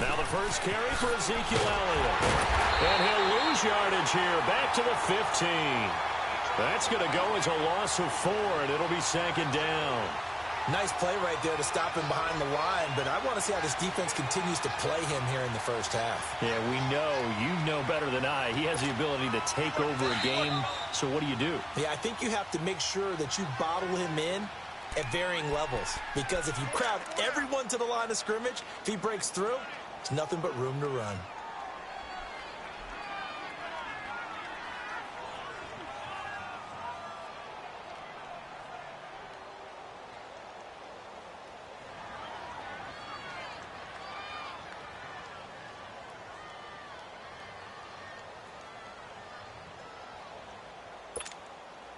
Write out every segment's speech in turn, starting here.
Now the first carry for Ezekiel Elliott. And he'll lose yardage here, back to the 15. That's going to go as a loss of 4, and it'll be second down. Nice play right there to stop him behind the line, but I want to see how this defense continues to play him here in the first half. Yeah, we know. You know better than I. He has the ability to take over a game, so what do? Yeah, I think you have to make sure that you bottle him in at varying levels, because if you crowd everyone to the line of scrimmage, if he breaks through, there's nothing but room to run.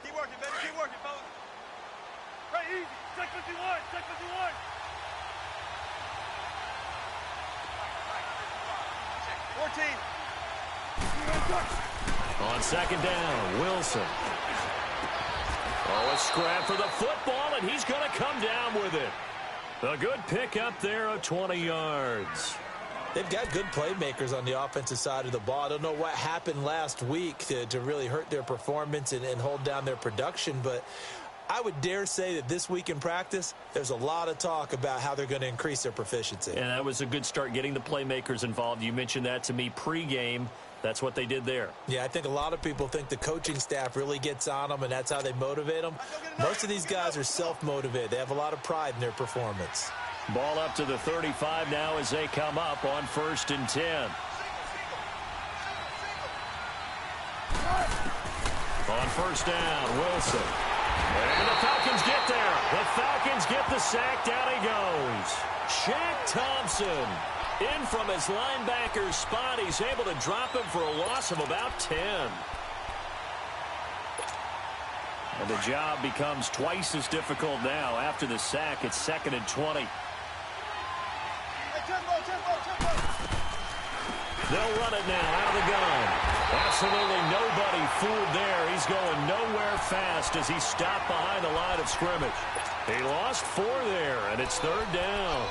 Keep working, baby. Keep working, fellas. Right, easy. Check 51. Check 51. On second down, Wilson. Oh, a scrap for the football, and he's going to come down with it. A good pickup there of 20 yards. They've got good playmakers on the offensive side of the ball. I don't know what happened last week to really hurt their performance and hold down their production, but I would dare say that this week in practice, there's a lot of talk about how they're going to increase their proficiency. And that was a good start, getting the playmakers involved. You mentioned that to me pregame. That's what they did there. Yeah, I think a lot of people think the coaching staff really gets on them, and that's how they motivate them. Most of these guys are self-motivated. They have a lot of pride in their performance. Ball up to the 35 now as they come up on 1st and 10. On 1st down, Wilson. And the Falcons get there. The Falcons get the sack. Down he goes. Shaq Thompson in from his linebacker spot. He's able to drop him for a loss of about 10. And the job becomes twice as difficult now after the sack. It's 2nd and 20. They'll run it now out of the gun. Absolutely nobody fooled there. He's going nowhere fast as he stopped behind the line of scrimmage. He lost 4 there, and it's 3rd down.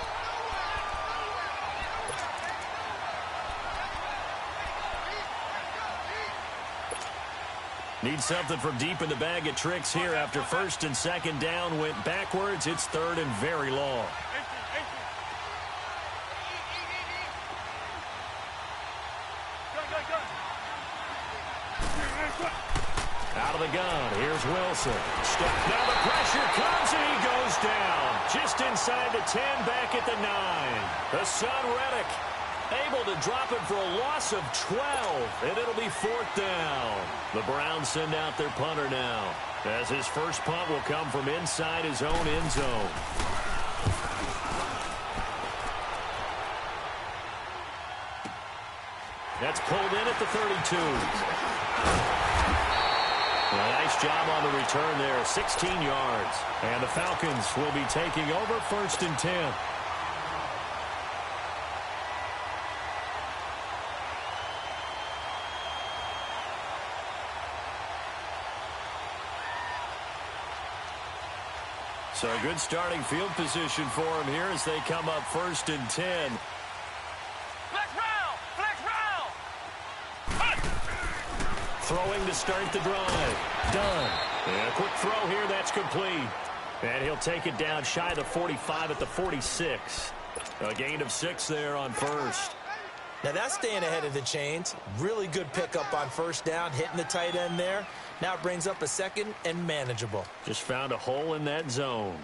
Need something from deep in the bag of tricks here after 1st and 2nd down went backwards. It's 3rd and very long. Out of the gun, here's Wilson. Now the pressure comes and he goes down. Just inside the 10, back at the 9. The son Reddick able to drop it for a loss of 12, and it'll be 4th down. The Browns send out their punter now, as his first punt will come from inside his own end zone. That's pulled in at the 32. Nice job on the return there, 16 yards. And the Falcons will be taking over 1st and 10. So a good starting field position for him here as they come up 1st and 10. Throwing to start the drive. Done. And a quick throw here. That's complete. And he'll take it down shy of the 45 at the 46. A gain of 6 there on 1st. Now that's staying ahead of the chains. Really good pickup on 1st down, hitting the tight end there. Now it brings up a 2nd and manageable. Just found a hole in that zone.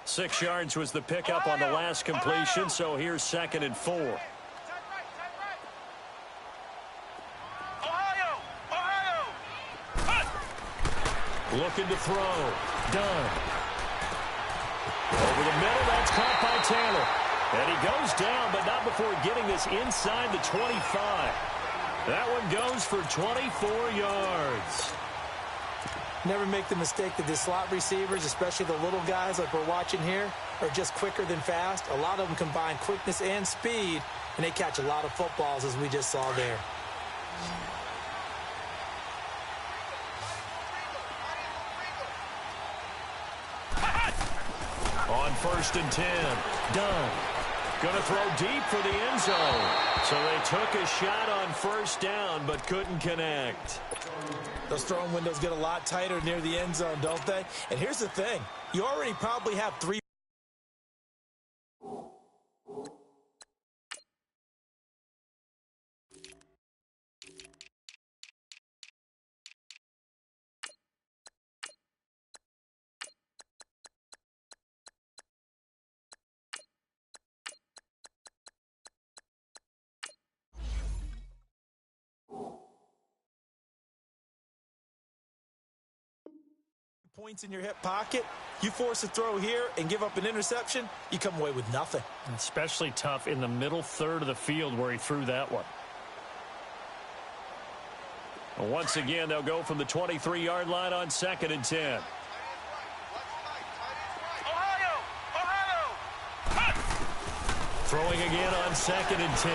Six yards was the pickup on the last completion, so here's 2nd and 4. Looking to throw. Done. Over the middle, that's caught by Taylor. And he goes down, but not before getting this inside the 25. That one goes for 24 yards. Never make the mistake that the slot receivers, especially the little guys like we're watching here, are just quicker than fast. A lot of them combine quickness and speed, and they catch a lot of footballs, as we just saw there. On 1st and 10. Done. Going to throw deep for the end zone. So they took a shot on 1st down, but couldn't connect. Those throwing windows get a lot tighter near the end zone, don't they? And here's the thing. You already probably have 3 points in your hip pocket. You force a throw here and give up an interception, you come away with nothing. Especially tough in the middle third of the field where he threw that one. And once again, they'll go from the 23-yard line on 2nd and 10. Throwing again on 2nd and 10.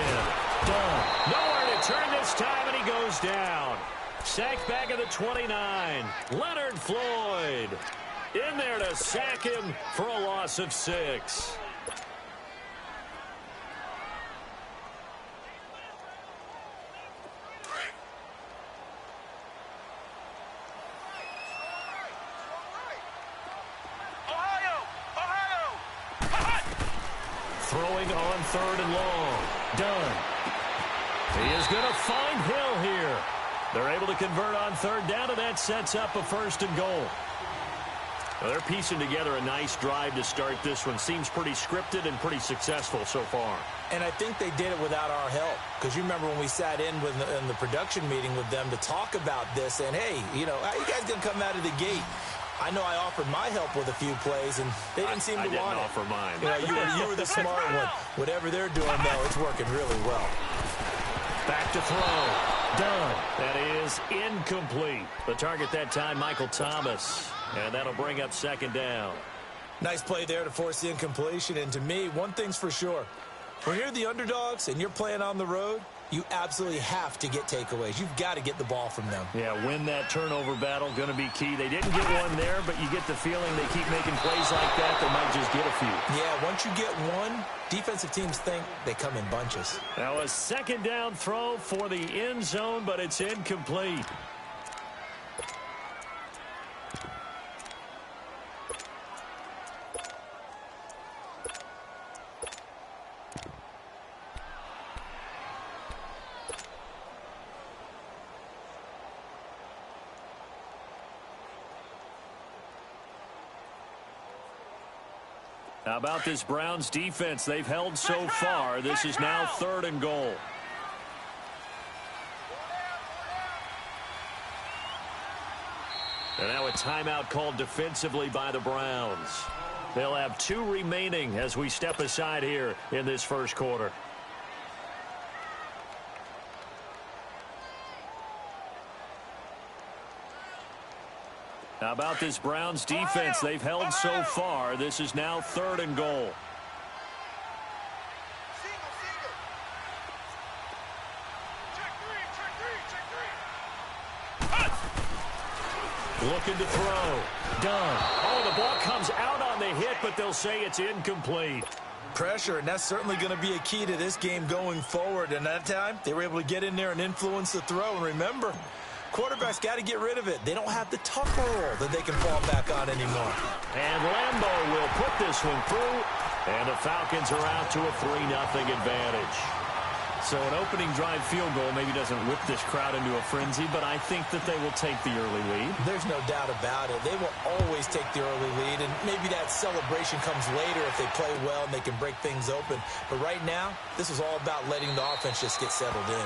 Done. Nowhere to turn this time, and he goes down. Sacked back at the 29. Leonard Floyd in there to sack him for a loss of 6. Throwing on 3rd and long. Done. He is going to find Hill here. They're able to convert on 3rd down, and that sets up a 1st and goal. Well, they're piecing together a nice drive to start this one. Seems pretty scripted and pretty successful so far. And I think they did it without our help. Because you remember when we sat in the production meeting with them to talk about this, and hey, you know, how you guys going to come out of the gate? I know I offered my help with a few plays, and they didn't seem to want it. I didn't offer mine. You know, you were the smart one. Whatever they're doing, though, it's working really well. Back to throw. Done. That is incomplete. The target that time, Michael Thomas. And that'll bring up 2nd down. Nice play there to force the incompletion. And to me, one thing's for sure. When you're the underdogs and you're playing on the road, you absolutely have to get takeaways. You've got to get the ball from them. Yeah, win that turnover battle, going to be key. They didn't get one there, but you get the feeling they keep making plays like that, they might just get a few. Yeah, once you get one, defensive teams think they come in bunches. Now a 2nd down throw for the end zone, but it's incomplete. How about this Browns defense? They've held so far. This is now 3rd and goal. And now a timeout called defensively by the Browns. They'll have 2 remaining as we step aside here in this 1st quarter. How about this Browns defense? They've held so far. This is now 3rd and goal. Looking to throw. Done. Oh, the ball comes out on the hit, but they'll say it's incomplete. Pressure, and that's certainly going to be a key to this game going forward. And that time, they were able to get in there and influence the throw. And remember, quarterbacks got to get rid of it. They don't have the tough roll that they can fall back on anymore. And Lambeau will put this one through, and the Falcons are out to a 3-0 advantage. So an opening drive field goal maybe doesn't whip this crowd into a frenzy, but I think that they will take the early lead. There's no doubt about it. They will always take the early lead, and maybe that celebration comes later if they play well and they can break things open. But right now, this is all about letting the offense just get settled in.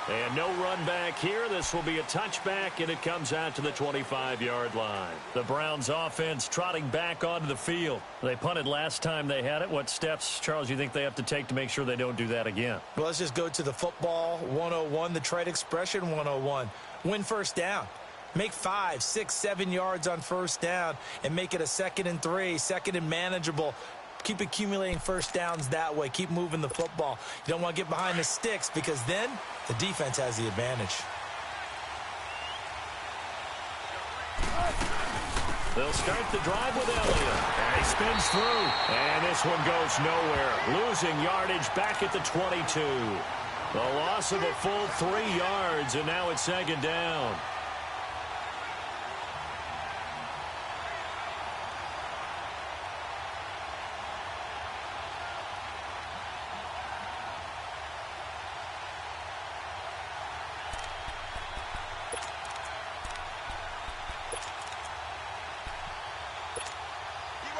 And no run back here. This will be a touchback, and it comes out to the 25-yard line. The Browns offense trotting back onto the field. They punted last time they had it. What steps, Charles, you think they have to take to make sure they don't do that again? Well, let's just go to the football 101, the trade expression 101. Win 1st down. Make 5, 6, 7 yards on 1st down and make it a 2nd and 3, 2nd and manageable. Keep accumulating 1st downs that way. Keep moving the football. You don't want to get behind the sticks because then the defense has the advantage. They'll start the drive with Elliott. And he spins through. And this one goes nowhere. Losing yardage back at the 22. The loss of a full 3 yards, and now it's second down.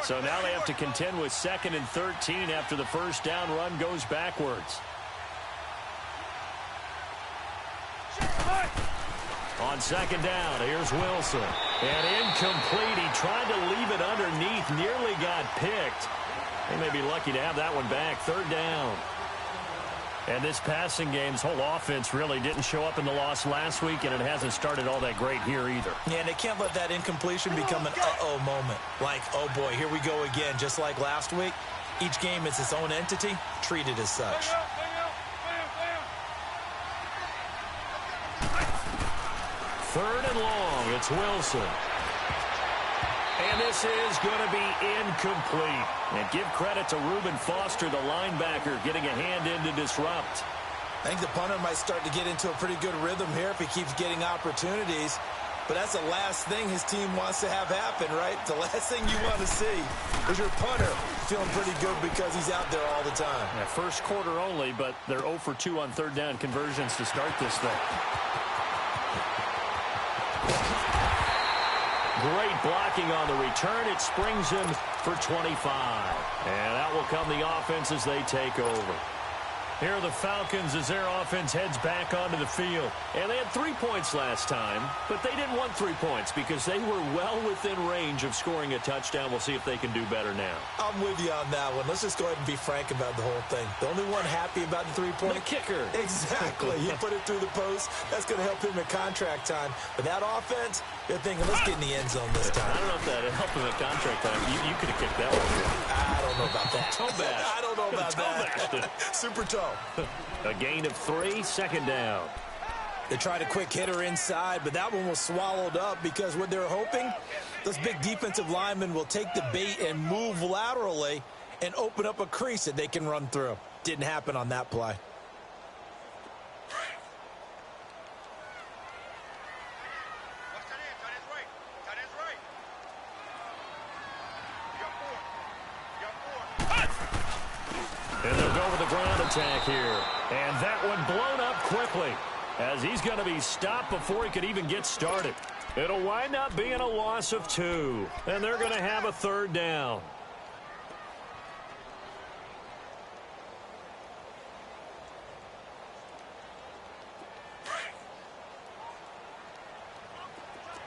So now they have to contend with 2nd and 13 after the first down run goes backwards. On second down, here's Wilson. And incomplete. He tried to leave it underneath, nearly got picked. They may be lucky to have that one back. 3rd down. And this passing game's whole offense really didn't show up in the loss last week, and it hasn't started all that great here either. Yeah, and they can't let that incompletion become an uh-oh moment. Like, oh boy, here we go again. Just like last week, each game is its own entity, treated as such. 3rd and long, it's Wilson. And this is going to be incomplete. And give credit to Reuben Foster, the linebacker, getting a hand in to disrupt. I think the punter might start to get into a pretty good rhythm here if he keeps getting opportunities. But that's the last thing his team wants to have happen, right? The last thing you want to see is your punter feeling pretty good because he's out there all the time. Yeah, first quarter only, but they're 0 for 2 on 3rd down conversions to start this thing. Great blocking on the return. It springs him for 25. And that will come the offense as they take over. Here are the Falcons as their offense heads back onto the field. And they had 3 points last time, but they didn't want 3 points because they were well within range of scoring a touchdown. We'll see if they can do better now. I'm with you on that one. Let's just go ahead and be frank about the whole thing. The only one happy about the 3-point. The kicker. Exactly. He put it through the post. That's going to help him in contract time. But that offense, they're thinking, let's get in the end zone this time. I don't know if that helped him at contract time. You could have kicked that one. I don't know about that. Toe bash. I don't know about that. Super toe. A gain of 3, 2nd down. They tried a quick hitter inside, but that one was swallowed up because what they're hoping, those big defensive linemen will take the bait and move laterally and open up a crease that they can run through. Didn't happen on that play. And they'll go with the ground attack here. And that one blown up quickly as he's going to be stopped before he could even get started. It'll wind up being a loss of 2. And they're going to have a 3rd down.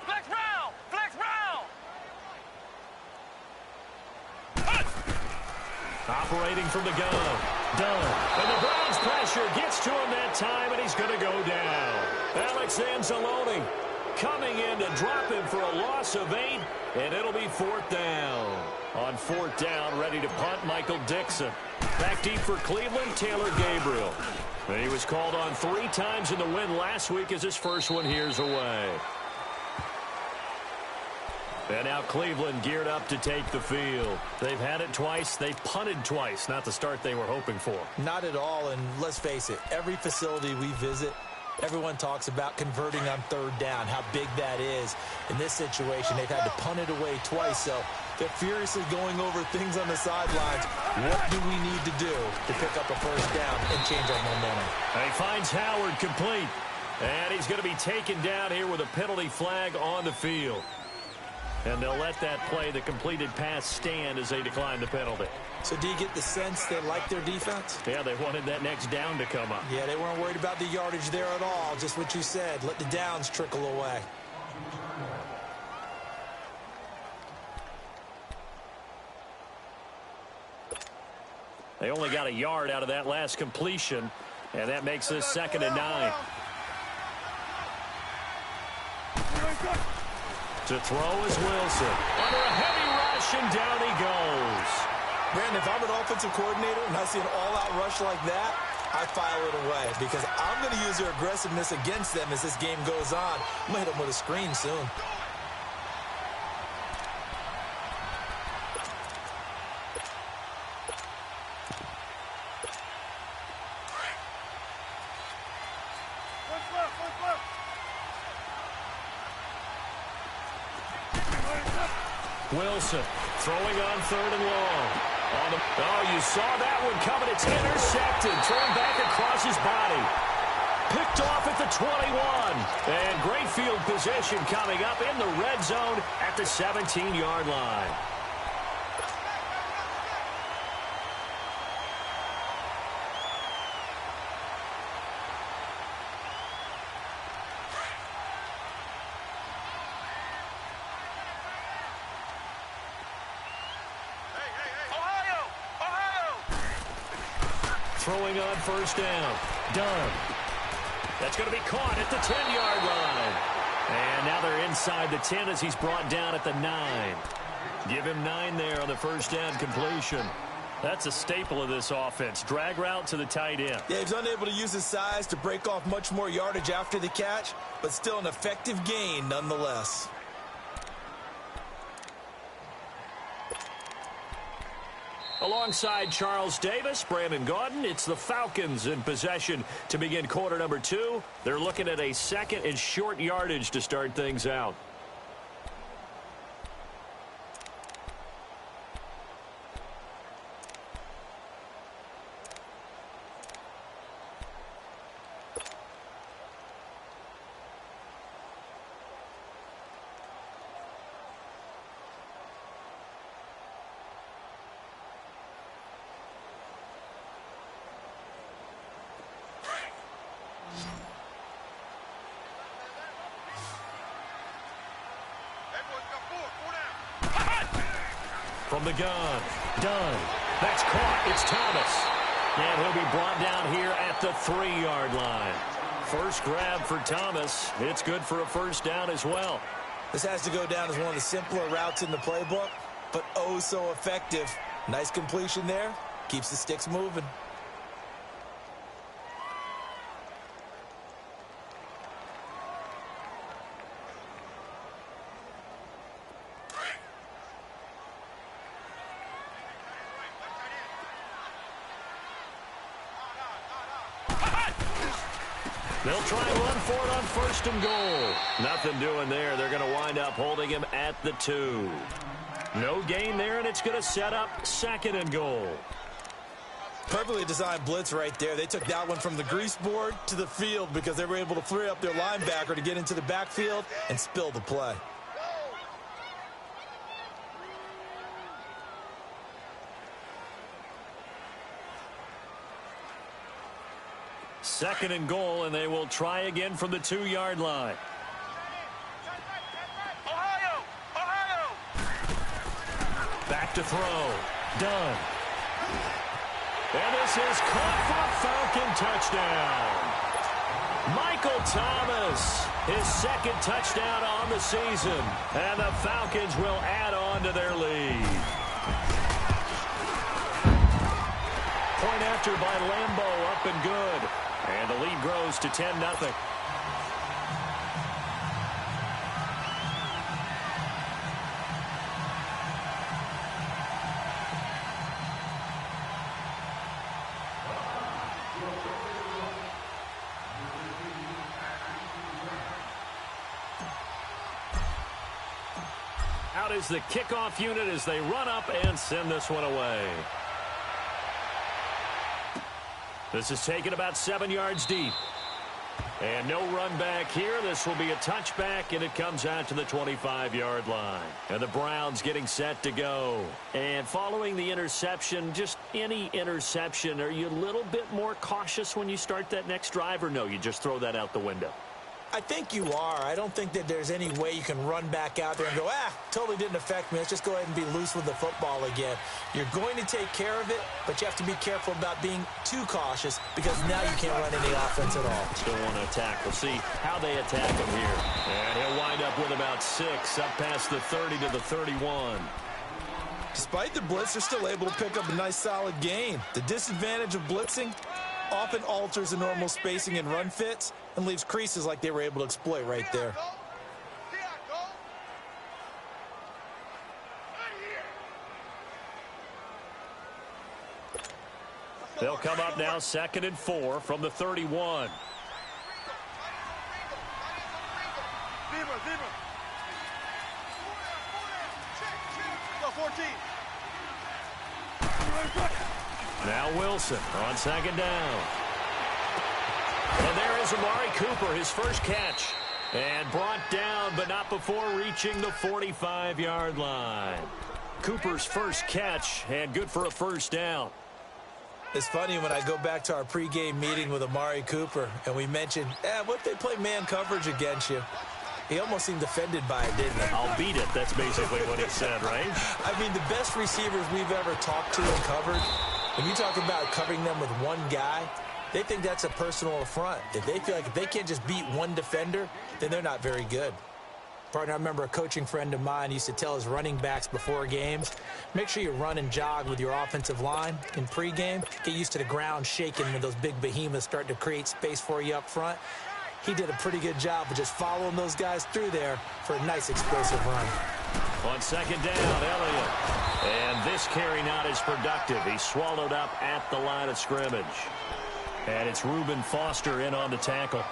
Flex round! Flex round! Operating from the gun. Done. And the Browns pressure gets to him that time, and he's going to go down. Alex Anzalone coming in to drop him for a loss of 8, and it'll be 4th down. On 4th down, ready to punt, Michael Dixon. Back deep for Cleveland, Taylor Gabriel. And he was called on 3 times in the win last week as his first one here's away. And now Cleveland geared up to take the field. They've had it twice. They've punted twice. Not the start they were hoping for. Not at all, and let's face it, every facility we visit, everyone talks about converting on 3rd down, how big that is. In this situation, they've had to punt it away twice, so they're furiously going over things on the sidelines. What do we need to do to pick up a 1st down and change our momentum? He finds Howard complete. And he's going to be taken down here with a penalty flag on the field. And they'll let that play, the completed pass, stand as they decline the penalty. So do you get the sense they like their defense? Yeah, they wanted that next down to come up. Yeah, they weren't worried about the yardage there at all. Just what you said. Let the downs trickle away. They only got a yard out of that last completion, and that makes this 2nd and 9. To throw is Wilson. Under a heavy rush, and down he goes. Brandon, if I'm an offensive coordinator and I see an all-out rush like that, I file it away because I'm going to use their aggressiveness against them as this game goes on. I'm going to hit them with a screen soon. What's left? What's left? Wilson throwing on 3rd and long. Oh, you saw that one coming. It's intercepted. Thrown back across his body. Picked off at the 21. And great field position coming up in the red zone at the 17-yard line. Throwing on 1st down. Done. That's going to be caught at the 10-yard line. And now they're inside the 10 as he's brought down at the 9. Give him 9 there on the 1st down completion. That's a staple of this offense. Drag route to the tight end. Yeah, he's unable to use his size to break off much more yardage after the catch, but still an effective gain nonetheless. Alongside Charles Davis, Brandon Gaudin, it's the Falcons in possession to begin quarter number 2. They're looking at a 2nd and short yardage to start things out. From the gun, done. That's caught. It's Thomas. And he'll be brought down here at the 3-yard line. First grab for Thomas. It's good for a 1st down as well. This has to go down as one of the simpler routes in the playbook, but oh so effective. Nice completion there. Keeps the sticks moving. They'll try and run for it on 1st and goal. Nothing doing there. They're going to wind up holding him at the 2. No gain there, and it's going to set up 2nd and goal. Perfectly designed blitz right there. They took that one from the grease board to the field because they were able to free up their linebacker to get into the backfield and spill the play. Second and goal, and they will try again from the 2-yard line. Back to throw. Done. And this is caught for a Falcon touchdown. Michael Thomas, his 2nd touchdown on the season. And the Falcons will add on to their lead. Point after by Lambeau, up and good. And the lead grows to 10-0. Out is the kickoff unit as they run up and send this one away. This is taken about 7 yards deep. And no run back here. This will be a touchback, and it comes out to the 25-yard line. And the Browns getting set to go. And following the interception, just any interception, are you a little bit more cautious when you start that next drive, or no, you just throw that out the window? I think you are. I don't think that there's any way you can run back out there and go, totally didn't affect me. Let's just go ahead and be loose with the football again. You're going to take care of it, but you have to be careful about being too cautious because now you can't run any offense at all. Still want to attack. We'll see how they attack him here. And he'll wind up with about 6 up past the 30 to the 31. Despite the blitz, they're still able to pick up a nice solid gain. The disadvantage of blitzing often alters the normal spacing and run fits and leaves creases like they were able to exploit right there. They'll come up now 2nd and 4 from the 31. him. Go 14. Now Wilson on second down. And there is Amari Cooper, his first catch. And brought down, but not before reaching the 45-yard line. Cooper's first catch, and good for a first down. It's funny when I go back to our pregame meeting with Amari Cooper, and we mentioned, what if they play man coverage against you? He almost seemed offended by it, didn't he? I'll beat it. That's basically what he said, right? I mean, the best receivers we've ever talked to and covered, when you talk about covering them with one guy, they think that's a personal affront. If they feel like if they can't just beat one defender, then they're not very good. Partner, I remember a coaching friend of mine used to tell his running backs before games, make sure you run and jog with your offensive line in pregame. Get used to the ground shaking when those big behemoths start to create space for you up front. He did a pretty good job of just following those guys through there for a nice explosive run. On second down, Elliott. And this carry not as productive. He's swallowed up at the line of scrimmage. And it's Reuben Foster in on the tackle.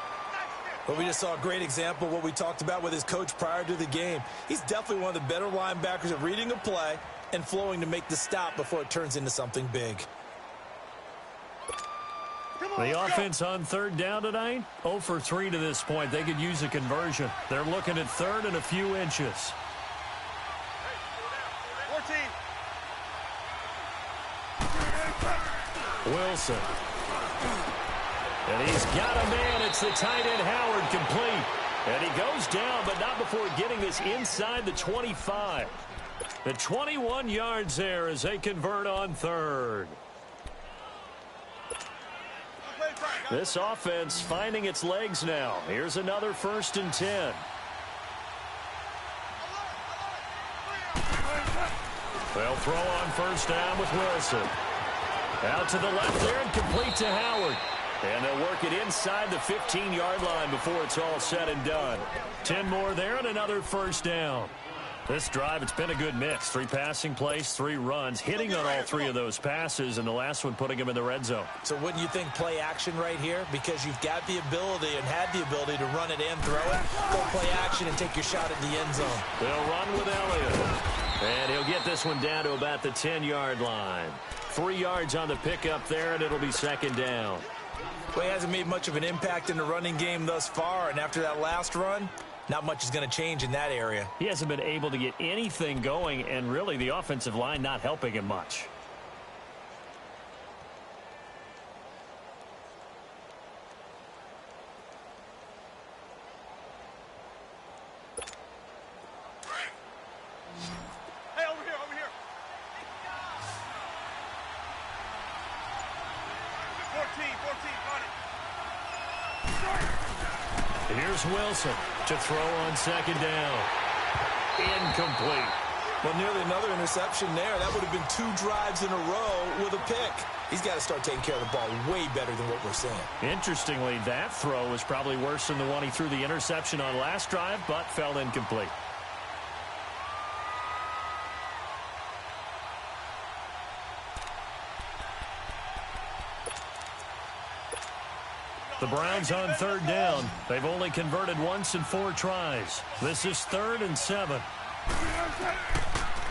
But we just saw a great example of what we talked about with his coach prior to the game. He's definitely one of the better linebackers at reading a play and flowing to make the stop before it turns into something big. The offense on third down tonight, 0 for 3 to this point. They could use a conversion. They're looking at third and a few inches. 14. Wilson. And he's got a man. It's the tight end Howard complete. And he goes down, but not before getting this inside the 25. The 21 yards there as they convert on third. This offense finding its legs now. Here's another 1st and 10. They'll throw on first down with Wilson. Out to the left there and complete to Howard. And they'll work it inside the 15-yard line before it's all said and done. 10 more there and another first down. This drive, it's been a good mix. 3 passing plays, 3 runs, hitting on all 3 of those passes, and the last one putting him in the red zone. So wouldn't you think play action right here? Because you've got the ability and had the ability to run it and throw it. Go play action and take your shot at the end zone. They'll run with Elliott. And he'll get this one down to about the 10-yard line. 3 yards on the pickup there, and it'll be second down. Well, he hasn't made much of an impact in the running game thus far, and after that last run, not much is going to change in that area. He hasn't been able to get anything going, and really the offensive line not helping him much. Hey, over here, over here. 14, got it. Here's Wilson to throw on second down. Incomplete. Well, nearly another interception there. That would have been 2 drives in a row with a pick. He's got to start taking care of the ball way better than what we're seeing. Interestingly, that throw was probably worse than the one he threw the interception on last drive, but fell incomplete. The Browns on third down. They've only converted once in 4 tries. This is 3rd and 7.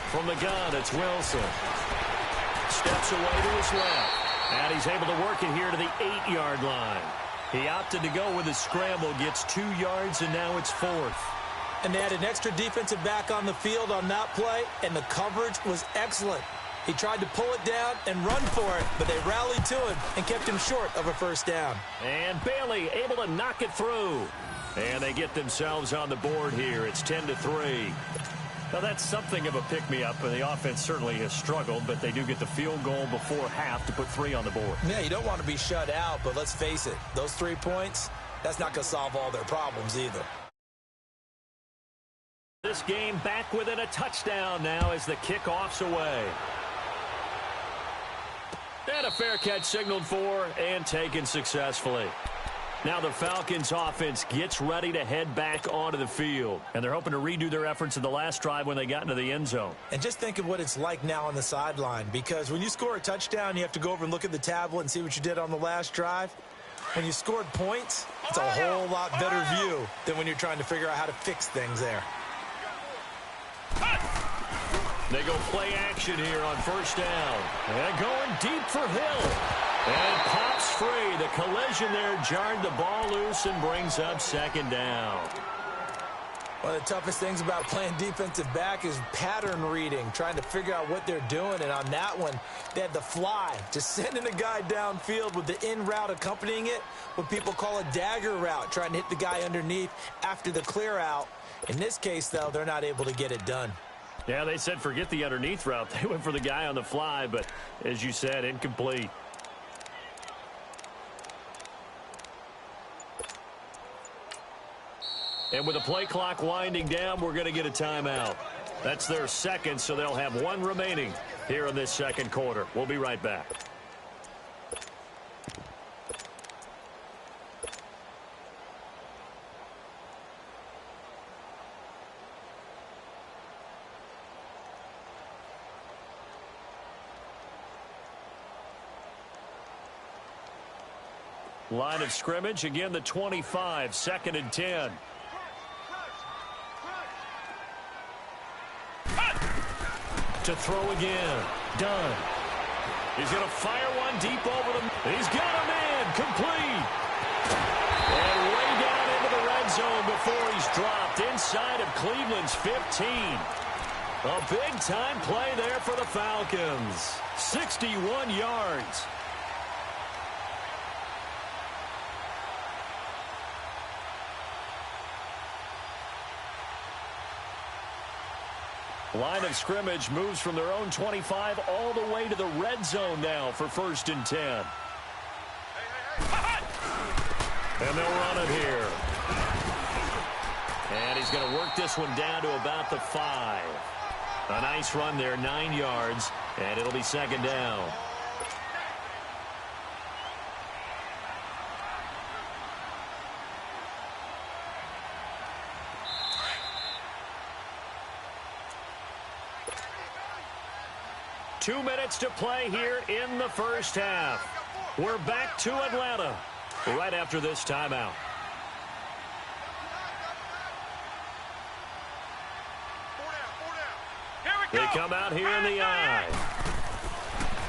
From the gun, it's Wilson. Steps away to his left. And he's able to work it here to the 8-yard line. He opted to go with his scramble, gets 2 yards, and now it's 4th. And they had an extra defensive back on the field on that play, and the coverage was excellent. He tried to pull it down and run for it, but they rallied to him and kept him short of a first down. And Bailey able to knock it through. And they get themselves on the board here. It's 10-3. Now, that's something of a pick-me-up, and the offense certainly has struggled, but they do get the field goal before half to put 3 on the board. Yeah, you don't want to be shut out, but let's face it, those 3 points, that's not going to solve all their problems either. This game back within a touchdown now as the kickoff's away. And a fair catch signaled for and taken successfully. Now the Falcons offense gets ready to head back onto the field. And they're hoping to redo their efforts in the last drive when they got into the end zone. And just think of what it's like now on the sideline, because when you score a touchdown, you have to go over and look at the tablet and see what you did on the last drive. When you scored points, it's a whole lot better view than when you're trying to figure out how to fix things there. They go play action here on first down. And going deep for Hill. And pops free. The collision there jarred the ball loose and brings up second down. One of the toughest things about playing defensive back is pattern reading, trying to figure out what they're doing. And on that one, they had the fly, just sending a guy downfield with the in route accompanying it, what people call a dagger route, trying to hit the guy underneath after the clear out. In this case, though, they're not able to get it done. Yeah, they said forget the underneath route. They went for the guy on the fly, but as you said, incomplete. And with the play clock winding down, we're going to get a timeout. That's their second, so they'll have one remaining here in this second quarter. We'll be right back. Line of scrimmage, again the 25, 2nd and 10. To throw again. Done. He's going to fire one deep over them. He's got him in. Complete. And way down into the red zone before he's dropped inside of Cleveland's 15. A big-time play there for the Falcons. 61 yards. Line of scrimmage moves from their own 25 all the way to the red zone now for 1st and 10. And they'll run it here. And he's going to work this one down to about the 5. A nice run there, 9 yards, and it'll be 2nd down. Two minutes to play here in the first half. We're back to Atlanta right after this timeout. They come out here in the eye.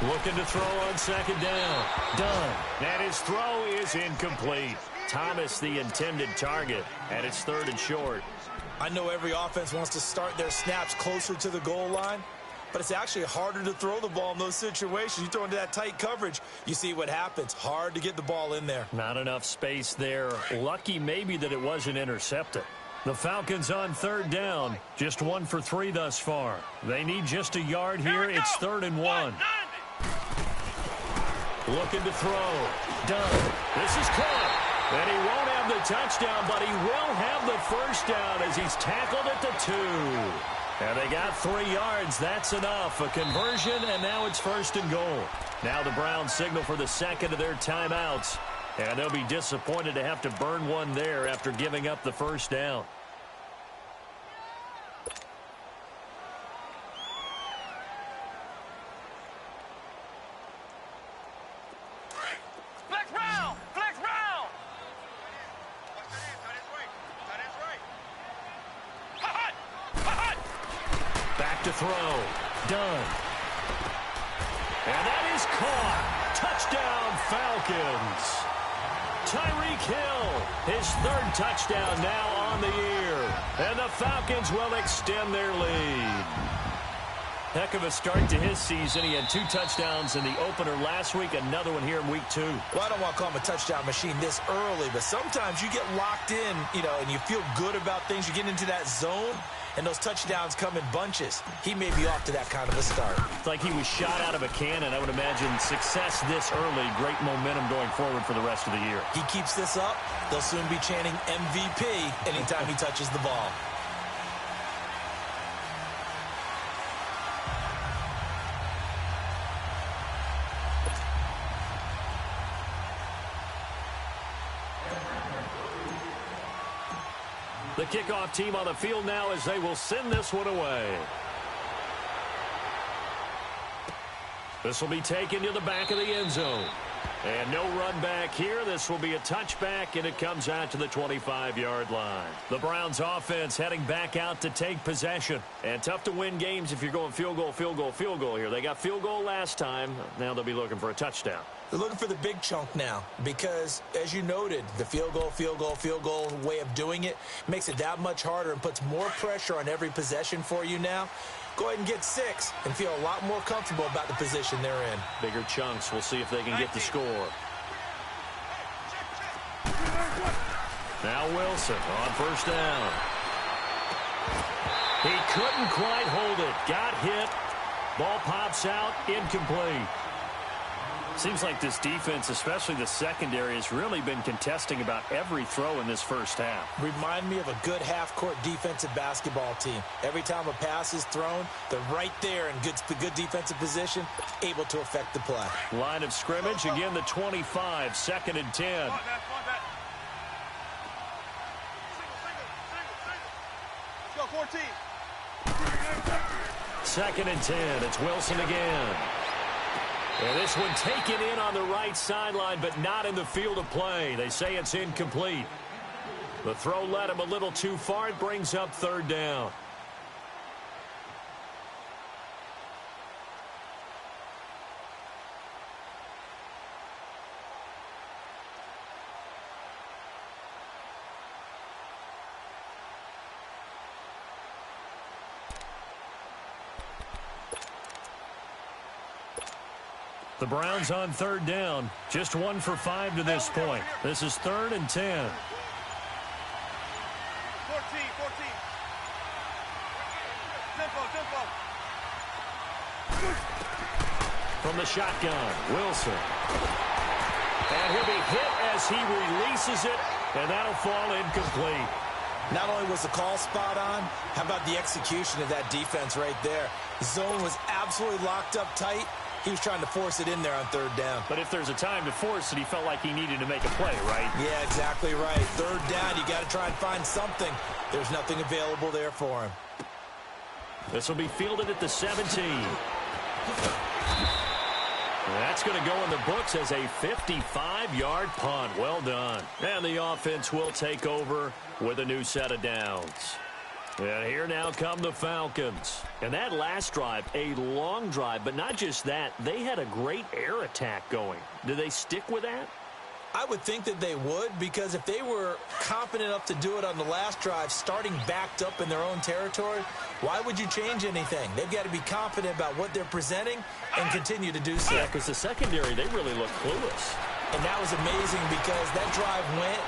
Looking to throw on 2nd down. Done. And his throw is incomplete. Thomas the intended target, and it's 3rd and short. I know every offense wants to start their snaps closer to the goal line, but it's actually harder to throw the ball in those situations. You throw into that tight coverage, you see what happens. Hard to get the ball in there. Not enough space there. Lucky maybe that it wasn't intercepted. The Falcons on 3rd down. Just 1 for 3 thus far. They need just a yard here. It's 3rd and 1. Looking to throw. Done. This is caught. And he won't have the touchdown, but he will have the first down as he's tackled at the 2. And they got 3 yards. That's enough. A conversion, and now it's 1st and goal. Now the Browns signal for the second of their timeouts. And they'll be disappointed to have to burn one there after giving up the first down. Flex round! Flex round! Back to throw. Done. And that is caught. Touchdown, Falcons. Tyreek Hill, his 3rd touchdown now on the year. And the Falcons will extend their lead. Heck of a start to his season. He had 2 touchdowns in the opener last week, another one here in week 2. Well, I don't want to call him a touchdown machine this early, but sometimes you get locked in, and you feel good about things. You get into that zone, and those touchdowns come in bunches. He may be off to that kind of a start. It's like he was shot out of a cannon. I would imagine success this early, great momentum going forward for the rest of the year. He keeps this up, they'll soon be chanting MVP anytime he touches the ball. The kickoff team on the field now as they will send this one away. This will be taken to the back of the end zone. And no run back here. This will be a touchback, and it comes out to the 25-yard line. The Browns offense heading back out to take possession. And tough to win games if you're going field goal, field goal, field goal here. They got field goal last time. Now they'll be looking for a touchdown. They're looking for the big chunk now because, as you noted, the field goal, field goal, field goal way of doing it makes it that much harder and puts more pressure on every possession for you now. Go ahead and get 6 and feel a lot more comfortable about the position they're in. Bigger chunks. We'll see if they can get the score. Now Wilson on first down. He couldn't quite hold it. Got hit. Ball pops out. Incomplete. Seems like this defense, especially the secondary, has really been contesting about every throw in this first half. Remind me of a good half-court defensive basketball team. Every time a pass is thrown, they're right there in good defensive position, able to affect the play. Line of scrimmage, again the 25, 2nd and 10. Let's go, 14. 2nd and 10. It's Wilson again. And this one taken in on the right sideline, but not in the field of play. They say it's incomplete. The throw led him a little too far. It brings up 3rd down. The Browns on 3rd down. Just 1 for 5 to this point. This is 3rd and 10. 14. Tempo. From the shotgun, Wilson. And he'll be hit as he releases it, and that'll fall incomplete. Not only was the call spot on, how about the execution of that defense right there? The zone was absolutely locked up tight. He was trying to force it in there on 3rd down. But if there's a time to force it, he felt like he needed to make a play, right? Yeah, exactly right. 3rd down, you got to try and find something. There's nothing available there for him. This will be fielded at the 17. That's going to go in the books as a 55-yard punt. Well done. And the offense will take over with a new set of downs. And here now come the Falcons. And that last drive, a long drive, but not just that. They had a great air attack going. Do they stick with that? I would think that they would, because if they were confident enough to do it on the last drive, starting backed up in their own territory, why would you change anything? They've got to be confident about what they're presenting and continue to do so. Yeah, because the secondary, they really look clueless. And that was amazing because that drive went,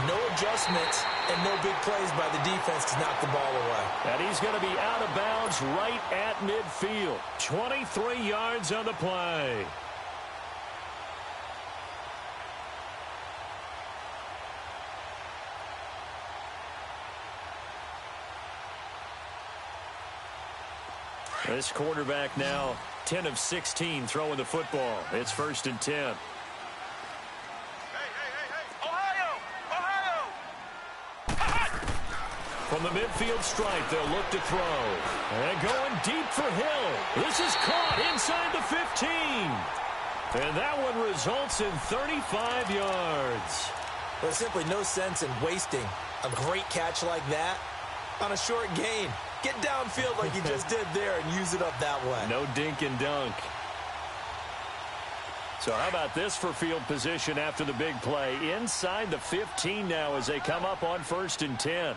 no adjustments, and no big plays by the defense to knock the ball away. And he's going to be out of bounds right at midfield. 23 yards on the play. This quarterback now 10 of 16 throwing the football. It's 1st and 10. Hey. Ohio! From the midfield stripe, they'll look to throw. And going deep for Hill. This is caught inside the 15. And that one results in 35 yards. There's simply no sense in wasting a great catch like that on a short gain. Get downfield like you just did there and use it up that way. No dink and dunk. So how about this for field position after the big play? Inside the 15 now as they come up on 1st and 10.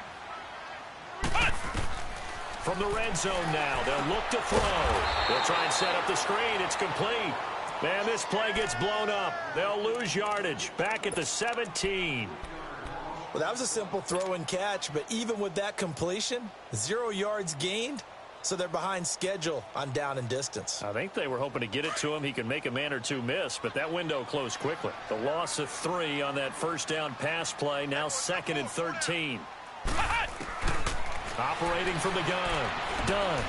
From the red zone now, they'll look to throw. They'll try and set up the screen. It's complete. Man, this play gets blown up. They'll lose yardage. Back at the 17. Well, that was a simple throw and catch, but even with that completion, 0 yards gained, so they're behind schedule on down and distance. I think they were hoping to get it to him. He could make a man or two miss, but that window closed quickly. The loss of 3 on that first down pass play, now 2nd and 13. Operating from the gun. Done.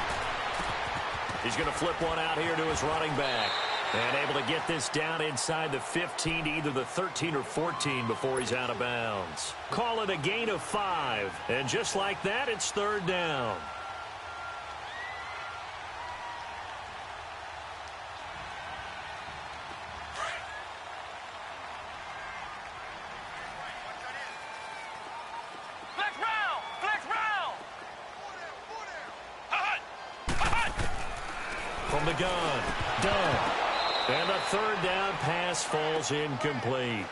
He's going to flip one out here to his running back. And able to get this down inside the 15 to either the 13 or 14 before he's out of bounds. Call it a gain of 5. And just like that, it's 3rd down. from the gun. Done. And the third down pass falls incomplete.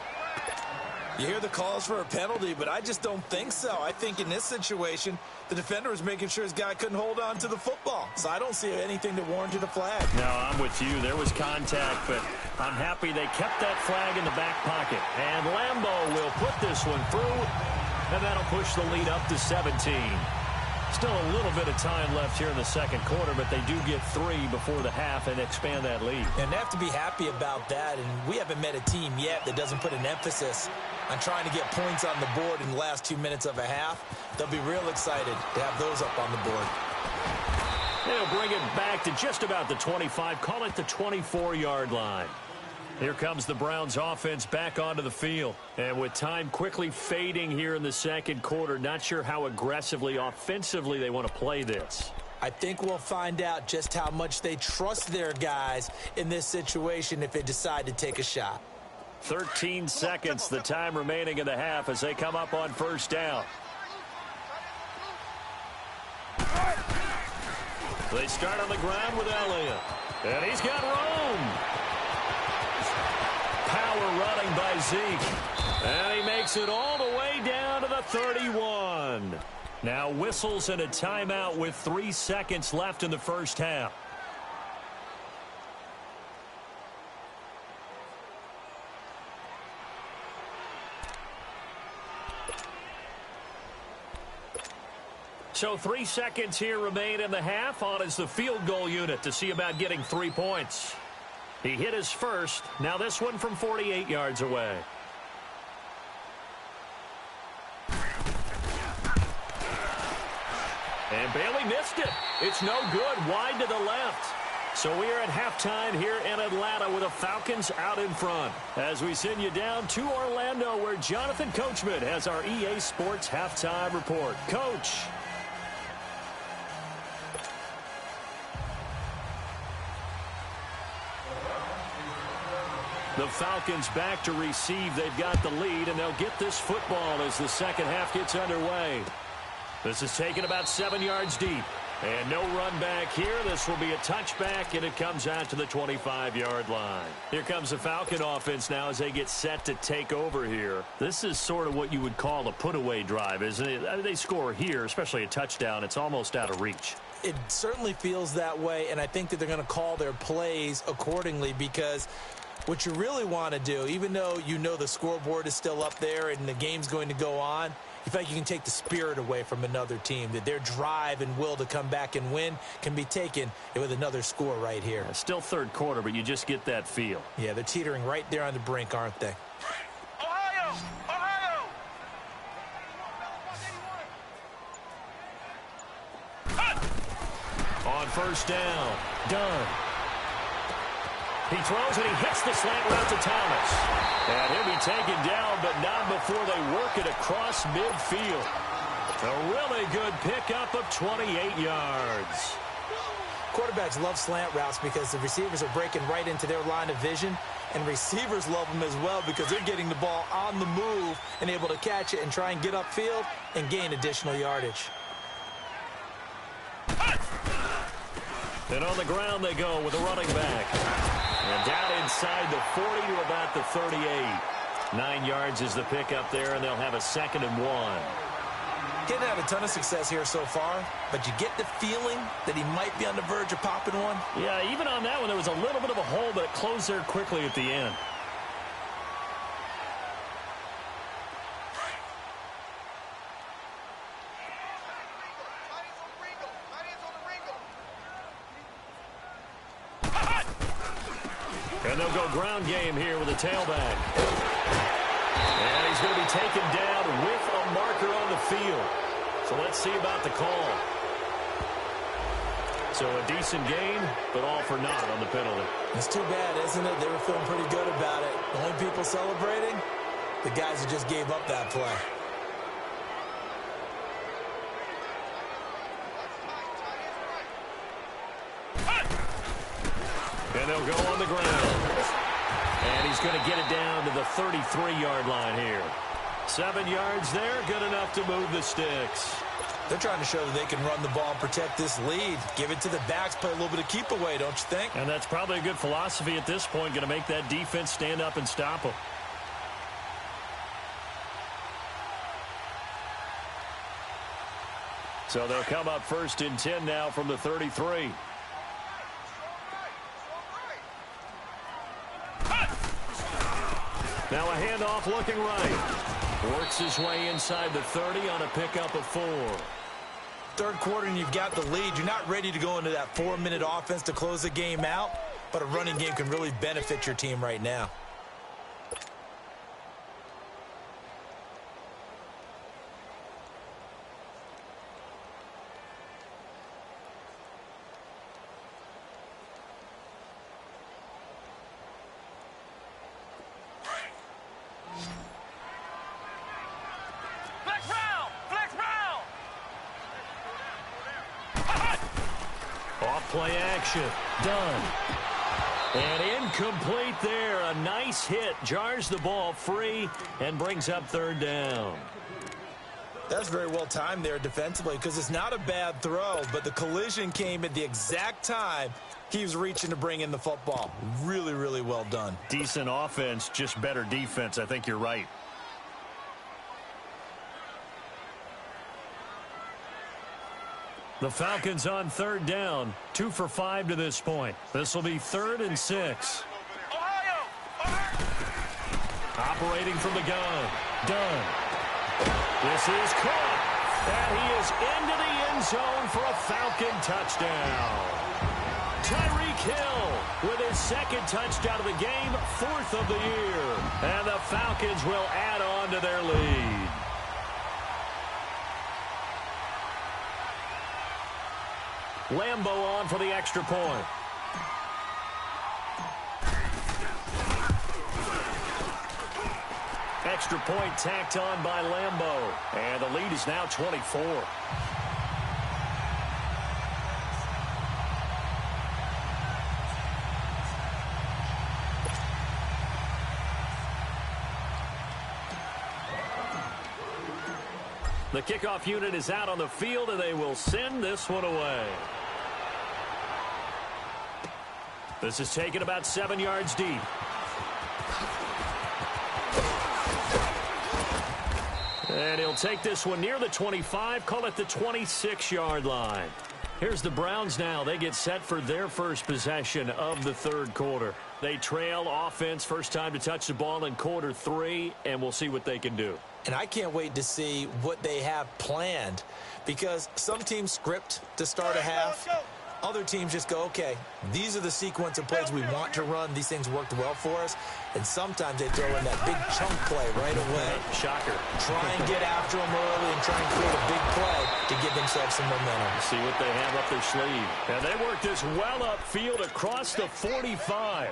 You hear the calls for a penalty, but I just don't think so. I think in this situation, the defender was making sure his guy couldn't hold on to the football. So I don't see anything that warranted a flag. No, I'm with you. There was contact, but I'm happy they kept that flag in the back pocket. And Lambeau will put this one through, and that'll push the lead up to 17. Still a little bit of time left here in the second quarter, but they do get 3 before the half and expand that lead. And they have to be happy about that, and we haven't met a team yet that doesn't put an emphasis on trying to get points on the board in the last 2 minutes of a half. They'll be real excited to have those up on the board. They'll bring it back to just about the 25, call it the 24-yard line. Here comes the Browns offense back onto the field. And with time quickly fading here in the second quarter, not sure how aggressively, offensively they want to play this. I think we'll find out just how much they trust their guys in this situation if they decide to take a shot. 13 seconds, the time remaining in the half as they come up on first down. They start on the ground with Elliott. And he's got room. Power running by Zeke. And he makes it all the way down to the 31. Now whistles and a timeout with 3 seconds left in the first half. So 3 seconds here remain in the half. On is the field goal unit to see about getting 3 points. He hit his first. Now this one from 48 yards away. And Bailey missed it. It's no good. Wide to the left. So we are at halftime here in Atlanta with the Falcons out in front. As we send you down to Orlando where Jonathan Coachman has our EA Sports halftime report. Coach. The Falcons back to receive. They've got the lead, and they'll get this football as the second half gets underway. This is taken about 7 yards deep. And no run back here. This will be a touchback, and it comes out to the 25-yard line. Here comes the Falcon offense now as they get set to take over here. This is sort of what you would call a put-away drive, isn't it? They score here, especially a touchdown. It's almost out of reach. It certainly feels that way, and I think that they're going to call their plays accordingly because what you really want to do, even though you know the scoreboard is still up there and the game's going to go on, you feel like you can take the spirit away from another team, that their drive and will to come back and win can be taken with another score right here. Still third quarter, but you just get that feel. Yeah, they're teetering right there on the brink, aren't they? Ohio! Ohio! On first down, done. He throws and he hits the slant route to Thomas. And he'll be taken down, but not before they work it across midfield. A really good pickup of 28 yards. Quarterbacks love slant routes because the receivers are breaking right into their line of vision, and receivers love them as well because they're getting the ball on the move and able to catch it and try and get upfield and gain additional yardage. And on the ground they go with a running back. And down inside the 40 to about the 38. 9 yards is the pickup there, and they'll have a 2nd and 1. Didn't have a ton of success here so far, but you get the feeling that he might be on the verge of popping one. Yeah, even on that one, there was a little bit of a hole, but it closed there quickly at the end. And they'll go ground game here with a tailback. And he's going to be taken down with a marker on the field. So let's see about the call. So a decent gain, but all for naught on the penalty. It's too bad, isn't it? They were feeling pretty good about it. The only people celebrating, the guys who just gave up that play. And they'll go on the ground. And he's going to get it down to the 33-yard line here. 7 yards there, good enough to move the sticks. They're trying to show that they can run the ball and protect this lead. Give it to the backs, play a little bit of keep away, don't you think? And that's probably a good philosophy at this point, going to make that defense stand up and stop them. So they'll come up 1st and 10 now from the 33. Now a handoff looking right. Works his way inside the 30 on a pickup of 4. Third quarter and you've got the lead. You're not ready to go into that 4-minute offense to close the game out, but a running game can really benefit your team right now. Play action. Done. And incomplete there. A nice hit. Jars the ball free and brings up 3rd down. That's very well timed there defensively because it's not a bad throw, but the collision came at the exact time he was reaching to bring in the football. Really, really well done. Decent offense, just better defense. I think you're right. The Falcons on 3rd down, 2 for 5 to this point. This will be 3rd and 6. Operating from the gun. Done. This is caught. And he is into the end zone for a Falcon touchdown. Tyreek Hill with his 2nd touchdown of the game, 4th of the year. And the Falcons will add on to their lead. Lambo on for the extra point. Extra point tacked on by Lambo. And the lead is now 24. The kickoff unit is out on the field, and they will send this one away. This is taken about 7 yards deep. And he'll take this one near the 25, call it the 26-yard line. Here's the Browns now. They get set for their first possession of the 3rd quarter. They trail offense, first time to touch the ball in quarter 3, and we'll see what they can do. And I can't wait to see what they have planned because some teams script to start a half. Other teams just go, okay, these are the sequence of plays we want to run. These things worked well for us. And sometimes they throw in that big chunk play right away. Shocker. Try and get after them early and try and create a big play to give themselves some momentum. See what they have up their sleeve. And they work this well upfield across the 45.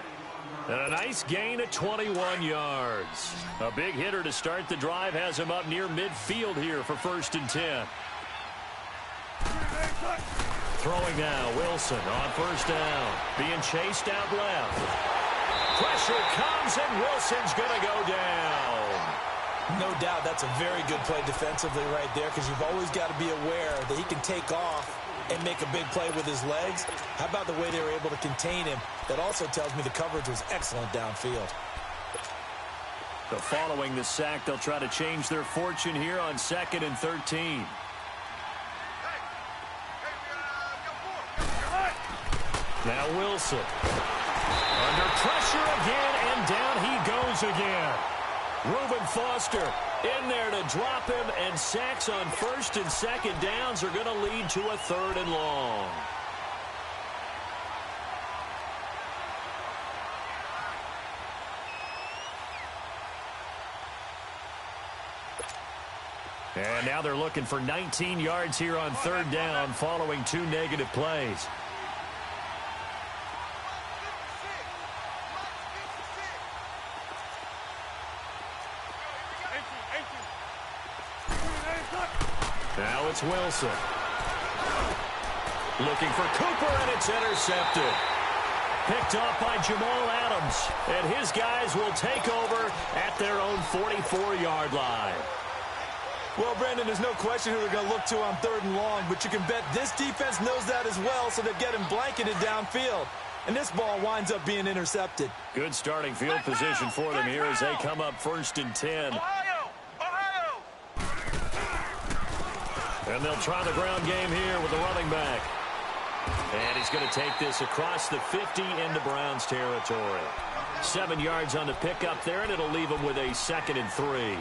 And a nice gain of 21 yards. A big hitter to start the drive has him up near midfield here for 1st and 10. Throwing now, Wilson on 1st down. Being chased out left. Pressure comes, and Wilson's going to go down. No doubt that's a very good play defensively right there because you've always got to be aware that he can take off and make a big play with his legs. How about the way they were able to contain him? That also tells me the coverage was excellent downfield. So following the sack, they'll try to change their fortune here on 2nd and 13. Now Wilson. Under pressure again, and down he goes again. Reuben Foster in there to drop him, and sacks on 1st and 2nd downs are going to lead to a 3rd and long. And now they're looking for 19 yards here on 3rd down following 2 negative plays. Now it's Wilson. Looking for Cooper, and it's intercepted. Picked off by Jamal Adams. And his guys will take over at their own 44-yard line. Well, Brandon, there's no question who they're going to look to on 3rd and long, but you can bet this defense knows that as well, so they're getting blanketed downfield. And this ball winds up being intercepted. Good starting field position for them here as they come up 1st and 10. Ohio! Ohio! And they'll try the ground game here with the running back. And he's going to take this across the 50 into Browns territory. 7 yards on the pickup there, and it'll leave them with a 2nd and 3.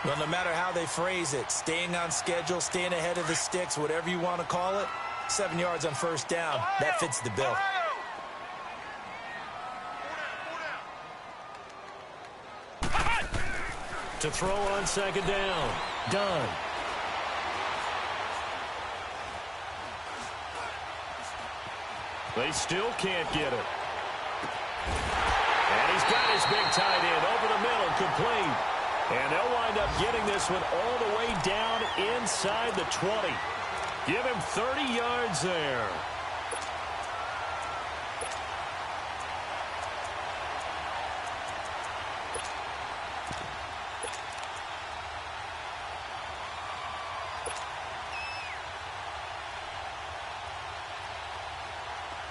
Well, no matter how they phrase it, staying on schedule, staying ahead of the sticks, whatever you want to call it, 7 yards on 1st down, that fits the bill. To throw on 2nd down. Done. They still can't get it. And he's got his big tight end over the middle, complete. And they'll wind up getting this one all the way down inside the 20. Give him 30 yards there.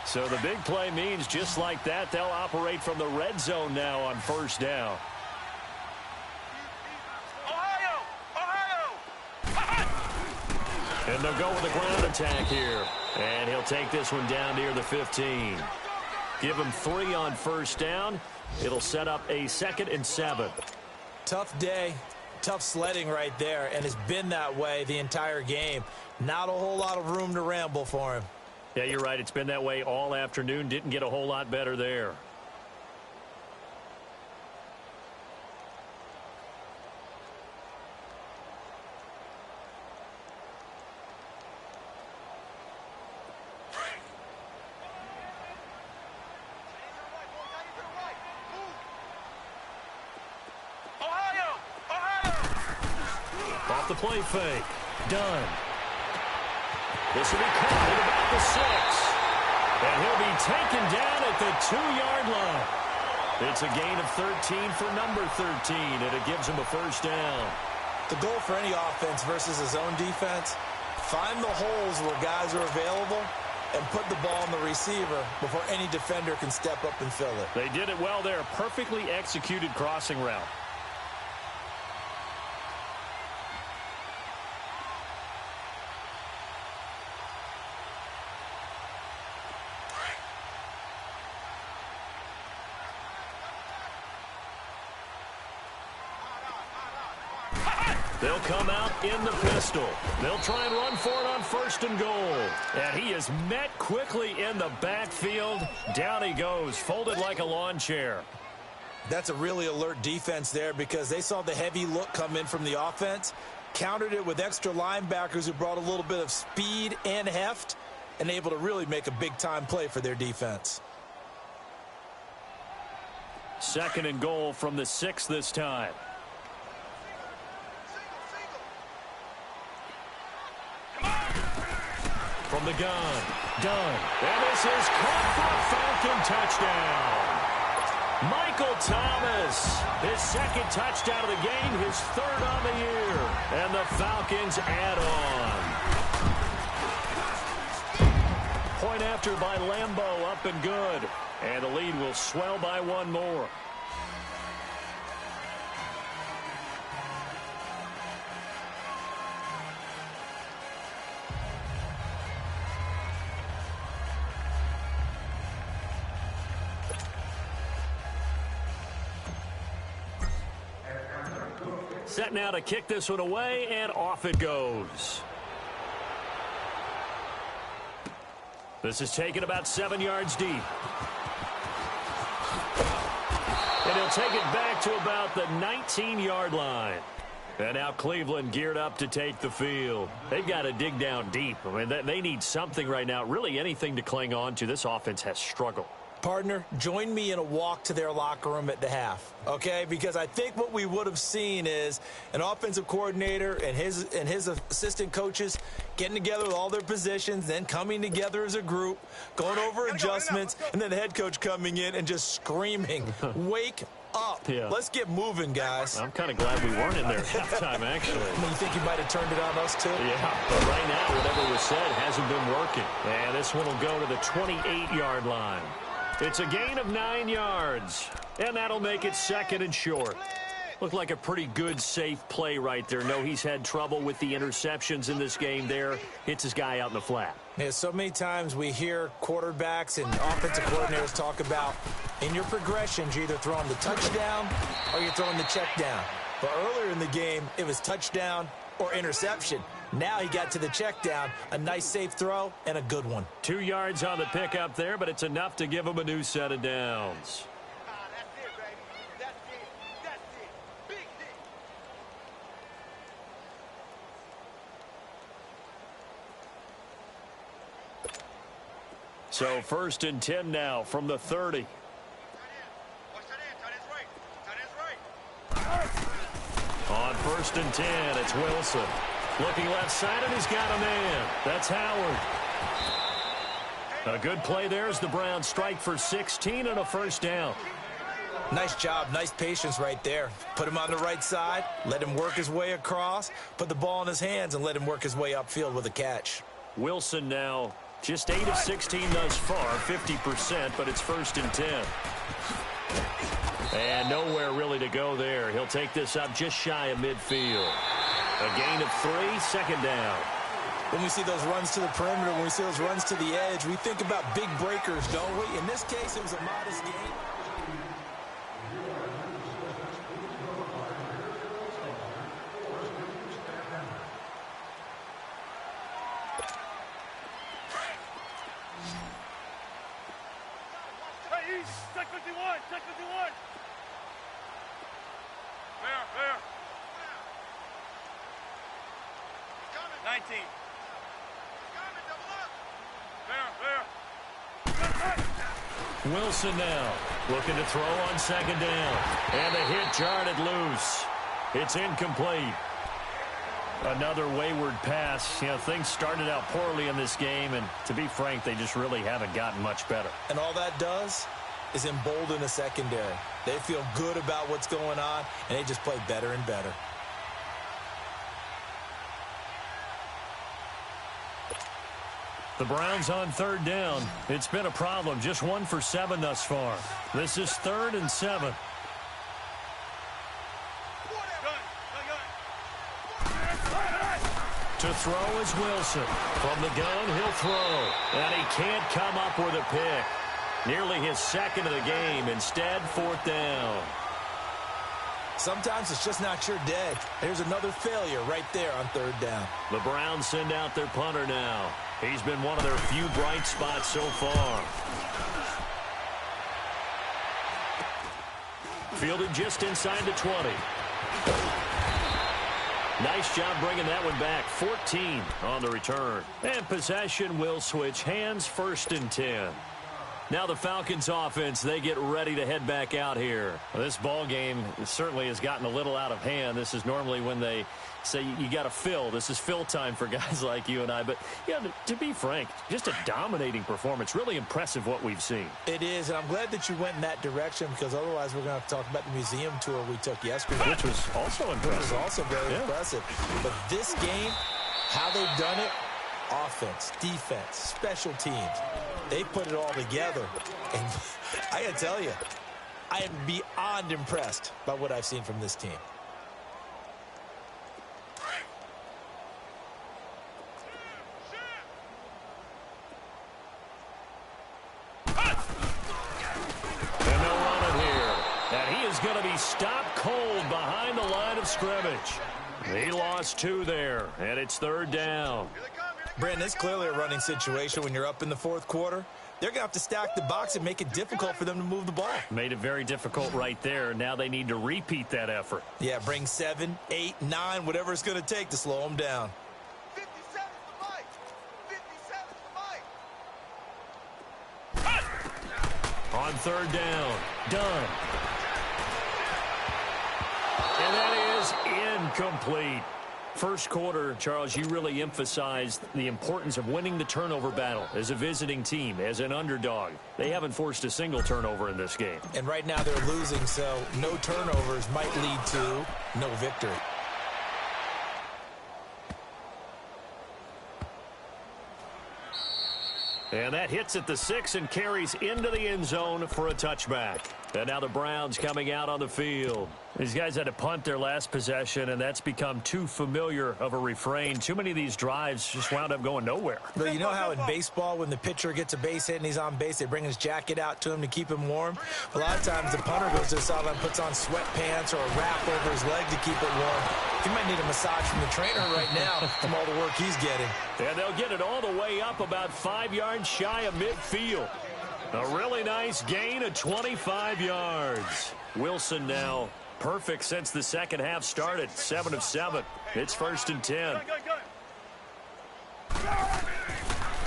So the big play means just like that, they'll operate from the red zone now on 1st down. Ohio! Ohio! And they'll go with the ground attack here. And he'll take this one down near the 15. Give him 3 on 1st down. It'll set up a 2nd and 7. Tough day, tough sledding right there, and it's been that way the entire game. Not a whole lot of room to ramble for him. Yeah, you're right. It's been that way all afternoon. Didn't get a whole lot better there. Ohio! Ohio! Off the play fake. Done. This will be caught at about the 6. And he'll be taken down at the 2-yard line. It's a gain of 13 for number 13, and it gives him a 1st down. The goal for any offense versus his own defense, find the holes where guys are available and put the ball on the receiver before any defender can step up and fill it. They did it well there. Perfectly executed crossing route. They'll come out in the pistol. They'll try and run for it on 1st and goal. And he is met quickly in the backfield. Down he goes, folded like a lawn chair. That's a really alert defense there because they saw the heavy look come in from the offense, countered it with extra linebackers who brought a little bit of speed and heft, and able to really make a big-time play for their defense. 2nd and goal from the 6 this time. From the gun, done. And this is caught for a Falcon touchdown. Michael Thomas, his 2nd touchdown of the game, his 3rd on the year. And the Falcons add on. Point after by Lambeau, up and good. And the lead will swell by 1 more. Set now to kick this one away, and off it goes. This is taken about 7 yards deep. And he'll take it back to about the 19-yard line. And now Cleveland geared up to take the field. They've got to dig down deep. I mean, they need something right now, really anything to cling on to. This offense has struggled. Partner, join me in a walk to their locker room at the half, okay? Because I think what we would have seen is an offensive coordinator and his assistant coaches getting together with all their positions, then coming together as a group, going over adjustments, and then the head coach coming in and just screaming, wake up. Yeah. Let's get moving, guys. I'm kind of glad we weren't in there at halftime, actually. I mean, you think you might have turned it on us, too? Yeah, but right now, whatever was said hasn't been working. And this one will go to the 28-yard line. It's a gain of 9 yards, and that'll make it 2nd and short. Looked like a pretty good, safe play right there. No, he's had trouble with the interceptions in this game there. Hits his guy out in the flat. Yeah, so many times we hear quarterbacks and offensive coordinators talk about in your progressions, you're either throwing the touchdown or you're throwing the check down. But earlier in the game, it was touchdown or interception. Now he got to the check down, a nice safe throw, and a good one. 2 yards on the pickup there, but it's enough to give him a new set of downs. So 1st and 10 now from the 30. On 1st and 10, it's Wilson. Looking left side, and he's got a man. That's Howard. A good play there as the Browns strike for 16 and a 1st down. Nice job, nice patience right there. Put him on the right side, let him work his way across, put the ball in his hands, and let him work his way upfield with a catch. Wilson now just 8 of 16 thus far, 50%, but it's 1st and 10. And nowhere really to go there. He'll take this up just shy of midfield. A gain of 3, 2nd down. When we see those runs to the perimeter, when we see those runs to the edge, we think about big breakers, don't we? In this case, it was a modest gain. Check 51, check 51. Fair. 19. Fair. Wilson now looking to throw on 2nd down. And the hit jarred loose. It's incomplete. Another wayward pass. You know, things started out poorly in this game, and to be frank, they just really haven't gotten much better. And all that does is embolden the secondary. They feel good about what's going on, and they just play better and better. The Browns on 3rd down. It's been a problem. Just 1 for 7 thus far. This is 3rd and 7. To throw is Wilson. From the gun, he'll throw. And he can't come up with a pick. Nearly his 2nd of the game. Instead, 4th down. Sometimes it's just not your day. There's another failure right there on 3rd down. The Browns send out their punter now. He's been one of their few bright spots so far. Fielded just inside the 20. Nice job bringing that one back. 14 on the return. And possession will switch hands. 1st and 10. Now the Falcons offense, they get ready to head back out here. Well, this ball game certainly has gotten a little out of hand. This is normally when they say you got to fill. This is fill time for guys like you and I. But, yeah, to be frank, just a dominating performance. Really impressive what we've seen. It is, and I'm glad that you went in that direction because otherwise we're going to have to talk about the museum tour we took yesterday. Which was also impressive. Which was also very impressive. But this game, how they've done it, offense, defense, special teams, they put it all together. And I got to tell you, I am beyond impressed by what I've seen from this team. And they'll run it here. And he is going to be stopped cold behind the line of scrimmage. He lost 2 there, and it's 3rd down. Brandon, it's clearly a running situation when you're up in the 4th quarter. They're going to have to stack the box and make it difficult for them to move the ball. Made it very difficult right there. Now they need to repeat that effort. Yeah, bring 7, 8, 9, whatever it's going to take to slow them down. 57's the mic. 57's the mic. On 3rd down, done. And that is incomplete. First quarter, Charles, you really emphasized the importance of winning the turnover battle as a visiting team, as an underdog. They haven't forced a single turnover in this game. And right now they're losing, so no turnovers might lead to no victory. And that hits at the 6 and carries into the end zone for a touchback. And now the Browns coming out on the field. These guys had to punt their last possession, and that's become too familiar of a refrain. Too many of these drives just wound up going nowhere. But you know how in baseball, when the pitcher gets a base hit and he's on base, they bring his jacket out to him to keep him warm? A lot of times the punter goes to the sideline, puts on sweatpants or a wrap over his leg to keep it warm. He might need a massage from the trainer right now from all the work he's getting. And they'll get it all the way up about 5 yards shy of midfield. A really nice gain of 25 yards. Wilson now perfect since the second half started. 7 of 7. It's 1st and 10.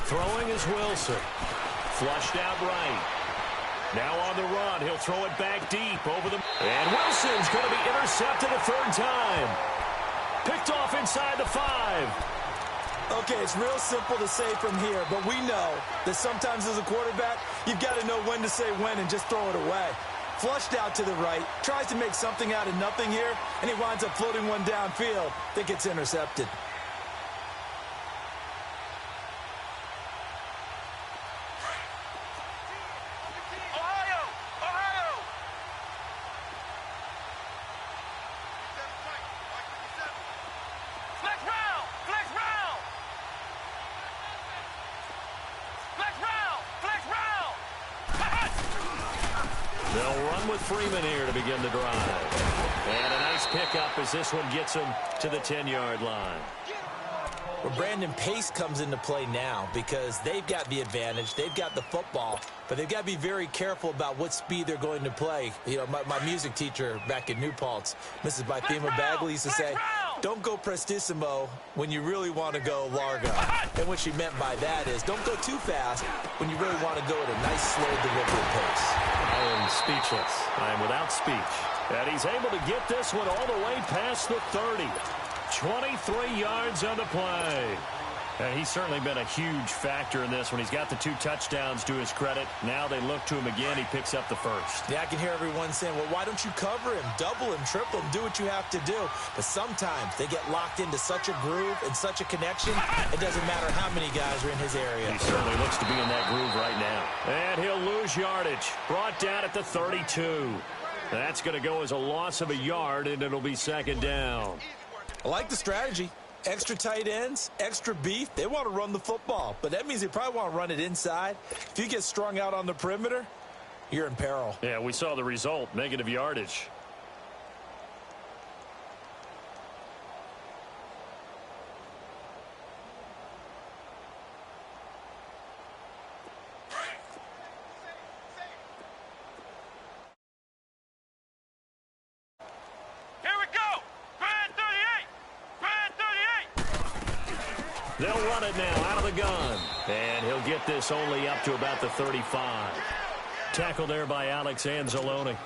Throwing is Wilson. Flushed out right. Now on the run. He'll throw it back deep over the... And Wilson's going to be intercepted a third time. Picked off inside the 5. Okay, it's real simple to say from here, but we know that sometimes as a quarterback, you've got to know when to say when and just throw it away. Flushed out to the right, tries to make something out of nothing here, and he winds up floating one downfield that gets intercepted. They'll run with Freeman here to begin the drive. And a nice pickup as this one gets him to the 10-yard line. Well, Brandon, pace comes into play now because they've got the advantage. They've got the football, but they've got to be very careful about what speed they're going to play. You know, my music teacher back in New Paltz, Mrs. Bythema Bagley, used to say, don't go prestissimo when you really want to go largo. And what she meant by that is don't go too fast when you really want to go at a nice, slow, deliberate pace. I am speechless. I am without speech. And he's able to get this one all the way past the 30. 23 yards on the play. And he's certainly been a huge factor in this when he's got the 2 touchdowns to his credit. Now they look to him again. He picks up the first. Yeah, I can hear everyone saying, well, why don't you cover him, double him, triple him, do what you have to do. But sometimes they get locked into such a groove and such a connection, it doesn't matter how many guys are in his area. He certainly looks to be in that groove right now. And he'll lose yardage. Brought down at the 32. That's going to go as a loss of a yard, and it'll be 2nd down. I like the strategy. Extra tight ends, extra beef. They want to run the football, but that means they probably want to run it inside. If you get strung out on the perimeter, you're in peril. Yeah, we saw the result, negative yardage. They'll run it now out of the gun. And he'll get this only up to about the 35. Tackle there by Alex Anzalone.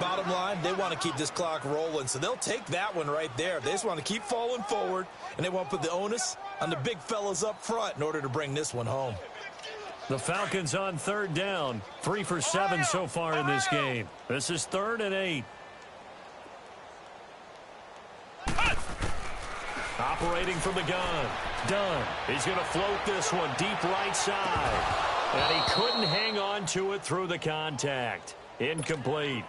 Bottom line, they want to keep this clock rolling, so they'll take that one right there. They just want to keep falling forward, and they want to put the onus on the big fellas up front in order to bring this one home. The Falcons on 3rd down. 3 for 7 so far in this game. This is 3rd and 8. Operating from the gun. Dunn. He's going to float this one deep right side. And he couldn't hang on to it through the contact. Incomplete.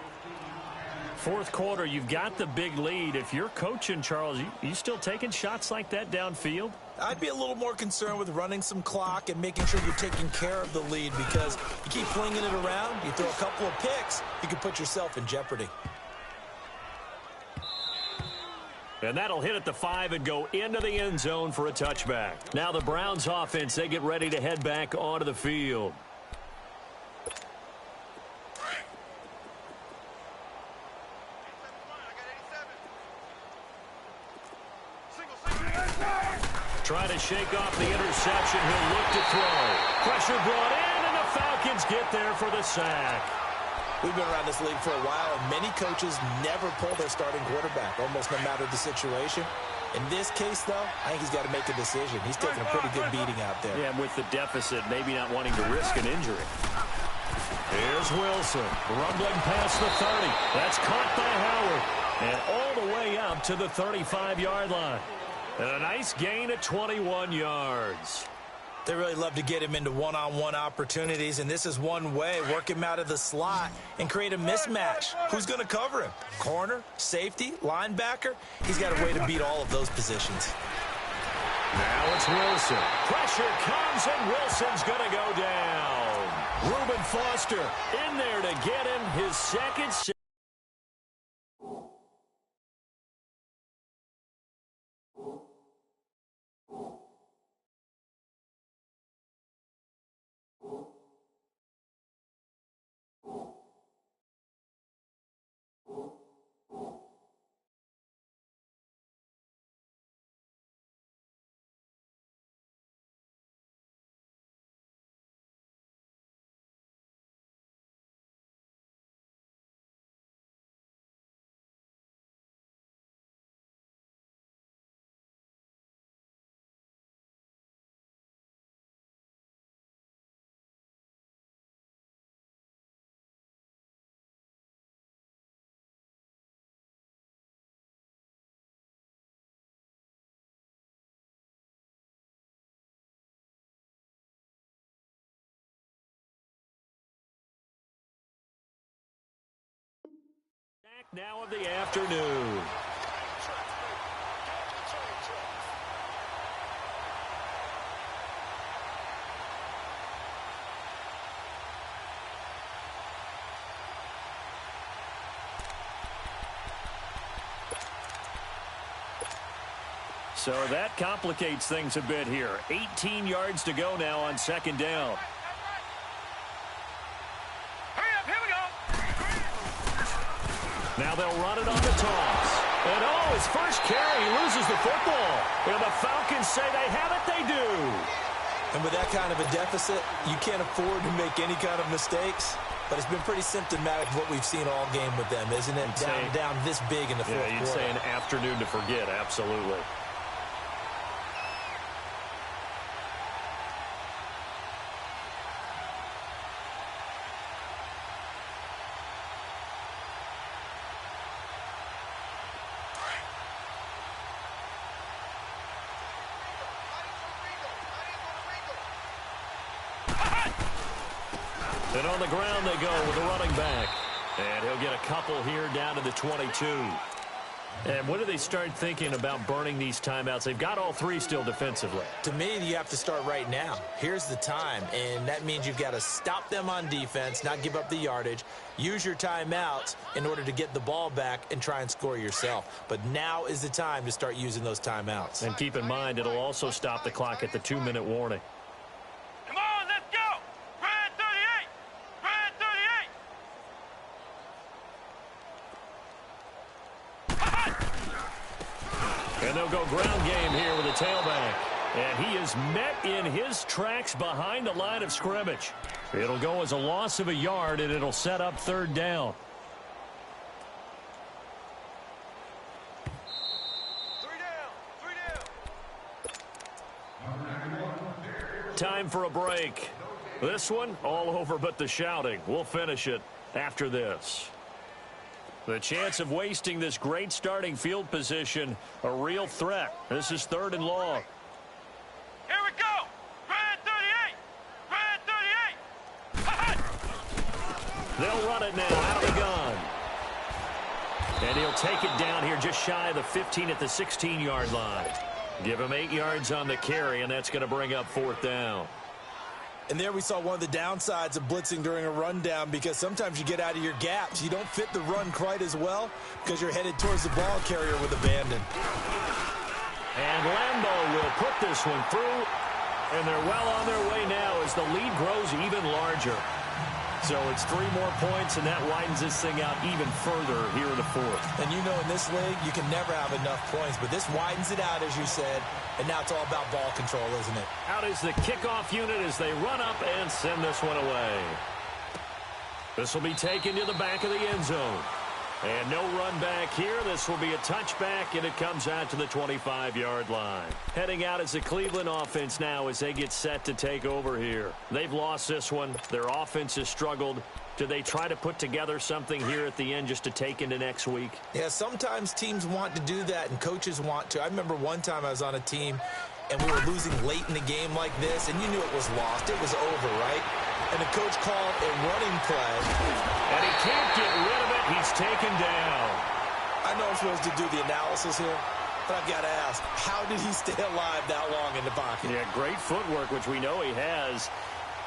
4th quarter, you've got the big lead. If you're coaching, Charles, you still taking shots like that downfield? I'd be a little more concerned with running some clock and making sure you're taking care of the lead, because you keep flinging it around, you throw a couple of picks, you can put yourself in jeopardy. And that'll hit at the 5 and go into the end zone for a touchback. Now the Browns offense, they get ready to head back onto the field. Trying to shake off the interception. He'll look to throw. Pressure brought in, and the Falcons get there for the sack. We've been around this league for a while, and many coaches never pull their starting quarterback, almost no matter the situation. In this case, though, I think he's got to make a decision. He's taking a pretty good beating out there. Yeah, and with the deficit, maybe not wanting to risk an injury. Here's Wilson, rumbling past the 30. That's caught by Howard. And all the way up to the 35-yard line. And a nice gain of 21 yards. They really love to get him into one-on-one opportunities, and this is one way. Work him out of the slot and create a mismatch. Who's going to cover him? Corner, safety, linebacker? He's got a way to beat all of those positions. Now it's Wilson. Pressure comes, and Wilson's going to go down. Reuben Foster in there to get him his second. Now of the afternoon. So that complicates things a bit here. 18 yards to go now on second down. Now they'll run it on the toss. And, oh, his first carry, he loses the football. And the Falcons say they have it, they do. And with that kind of a deficit, you can't afford to make any kind of mistakes. But it's been pretty symptomatic of what we've seen all game with them, isn't it? Down this big in the fourth quarter. Yeah, you'd say an afternoon to forget, absolutely. And on the ground they go with a running back. And he'll get a couple here down to the 22. And when do they start thinking about burning these timeouts? They've got all three still defensively. To me, you have to start right now. Here's the time, and that means you've got to stop them on defense, not give up the yardage, use your timeouts in order to get the ball back and try and score yourself. But now is the time to start using those timeouts. And keep in mind, it'll also stop the clock at the 2-minute warning. And they'll go ground game here with a tailback. And he is met in his tracks behind the line of scrimmage. It'll go as a loss of a yard, and it'll set up third down. Time for a break. This one, all over but the shouting. We'll finish it after this. The chance of wasting this great starting field position, a real threat. This is third and long. Here we go. Red 38. Red 38. They'll run it now out of the gun. And he'll take it down here just shy of the 15 at the 16-yard line. Give him 8 yards on the carry, and that's going to bring up fourth down. And there we saw one of the downsides of blitzing during a rundown, because sometimes you get out of your gaps. You don't fit the run quite as well because you're headed towards the ball carrier with abandon. And Lambeau will put this one through, and they're well on their way now as the lead grows even larger. So it's 3 more points, and that widens this thing out even further here in the fourth. And you know, in this league, you can never have enough points, but this widens it out, as you said, and now it's all about ball control, isn't it? Out is the kickoff unit as they run up and send this one away. This will be taken to the back of the end zone. And no run back here. This will be a touchback, and it comes out to the 25-yard line. Heading out as the Cleveland offense now as they get set to take over here. They've lost this one. Their offense has struggled. Do they try to put together something here at the end just to take into next week? Yeah, sometimes teams want to do that, and coaches want to. I remember one time I was on a team, and we were losing late in the game like this, and you knew it was lost. It was over, right? And the coach called a running play. And he can't get rid of it. He's taken down. I know I'm supposed to do the analysis here, but I've got to ask, how did he stay alive that long in the pocket? Yeah, great footwork, which we know he has.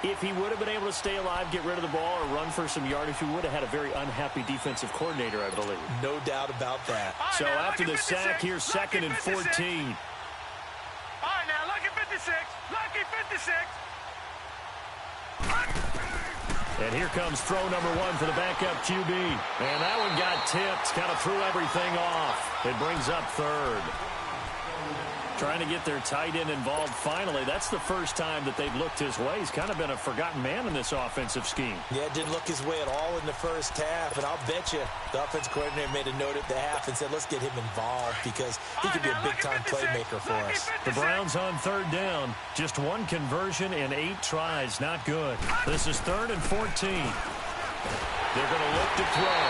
If he would have been able to stay alive, get rid of the ball, or run for some yardage, he would have had a very unhappy defensive coordinator, I believe. No doubt about that. So after the sack, here's 2nd and 14. All right, now, lucky 56. Lucky 56. And here comes throw number 1 for the backup QB. And that one got tipped, kind of threw everything off. It brings up 3rd. Trying to get their tight end involved finally. That's the first time that they've looked his way. He's kind of been a forgotten man in this offensive scheme. Yeah, didn't look his way at all in the first half. And I'll bet you the offensive coordinator made a note at the half and said, let's get him involved because he could be a big-time playmaker for us. The Browns on 3rd down. Just 1 conversion in 8 tries. Not good. This is 3rd and 14. They're going to look to throw.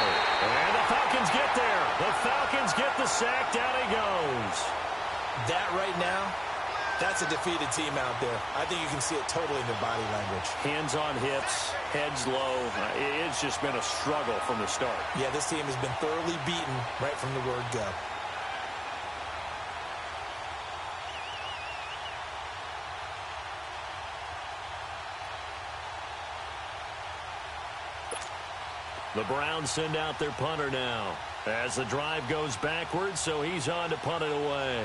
And the Falcons get there. The Falcons get the sack. Down he goes. That right now, that's a defeated team out there. I think you can see it totally in their body language. Hands on hips, heads low. It's just been a struggle from the start. Yeah, this team has been thoroughly beaten right from the word go. The Browns send out their punter now as the drive goes backwards, so he's on to punt it away.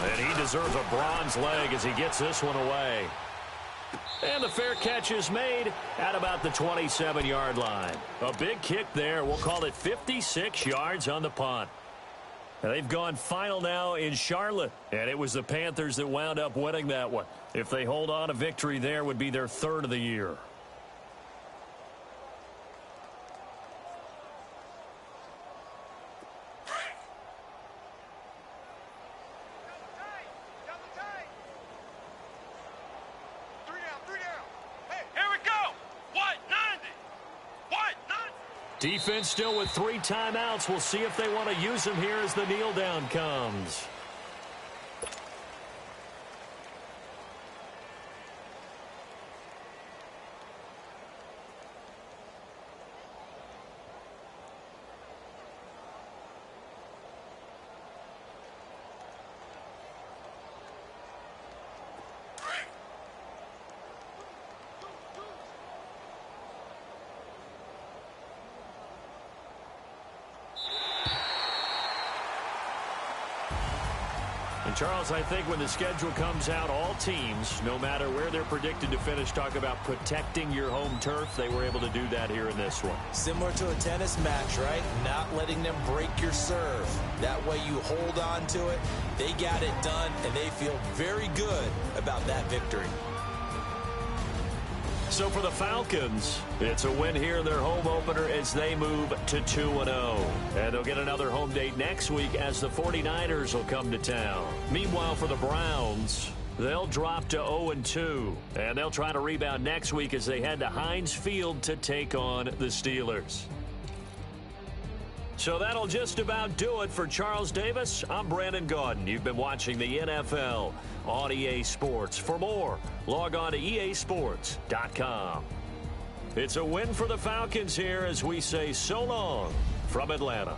And he deserves a bronze leg as he gets this one away. And the fair catch is made at about the 27-yard line. A big kick there. We'll call it 56 yards on the punt. And they've gone final now in Charlotte. And it was the Panthers that wound up winning that one. If they hold on, a victory there would be their 3rd of the year. Defense still with 3 timeouts. We'll see if they want to use them here as the kneel down comes. And Charles, I think when the schedule comes out, all teams, no matter where they're predicted to finish, talk about protecting your home turf. They were able to do that here in this one. Similar to a tennis match, right? Not letting them break your serve. That way you hold on to it. They got it done, and they feel very good about that victory. So for the Falcons, it's a win here in their home opener as they move to 2-0. And they'll get another home date next week as the 49ers will come to town. Meanwhile, for the Browns, they'll drop to 0-2. And they'll try to rebound next week as they head to Heinz Field to take on the Steelers. So that'll just about do it for Charles Davis. I'm Brandon Gaudin. You've been watching the NFL on EA Sports. For more, log on to easports.com. It's a win for the Falcons here as we say so long from Atlanta.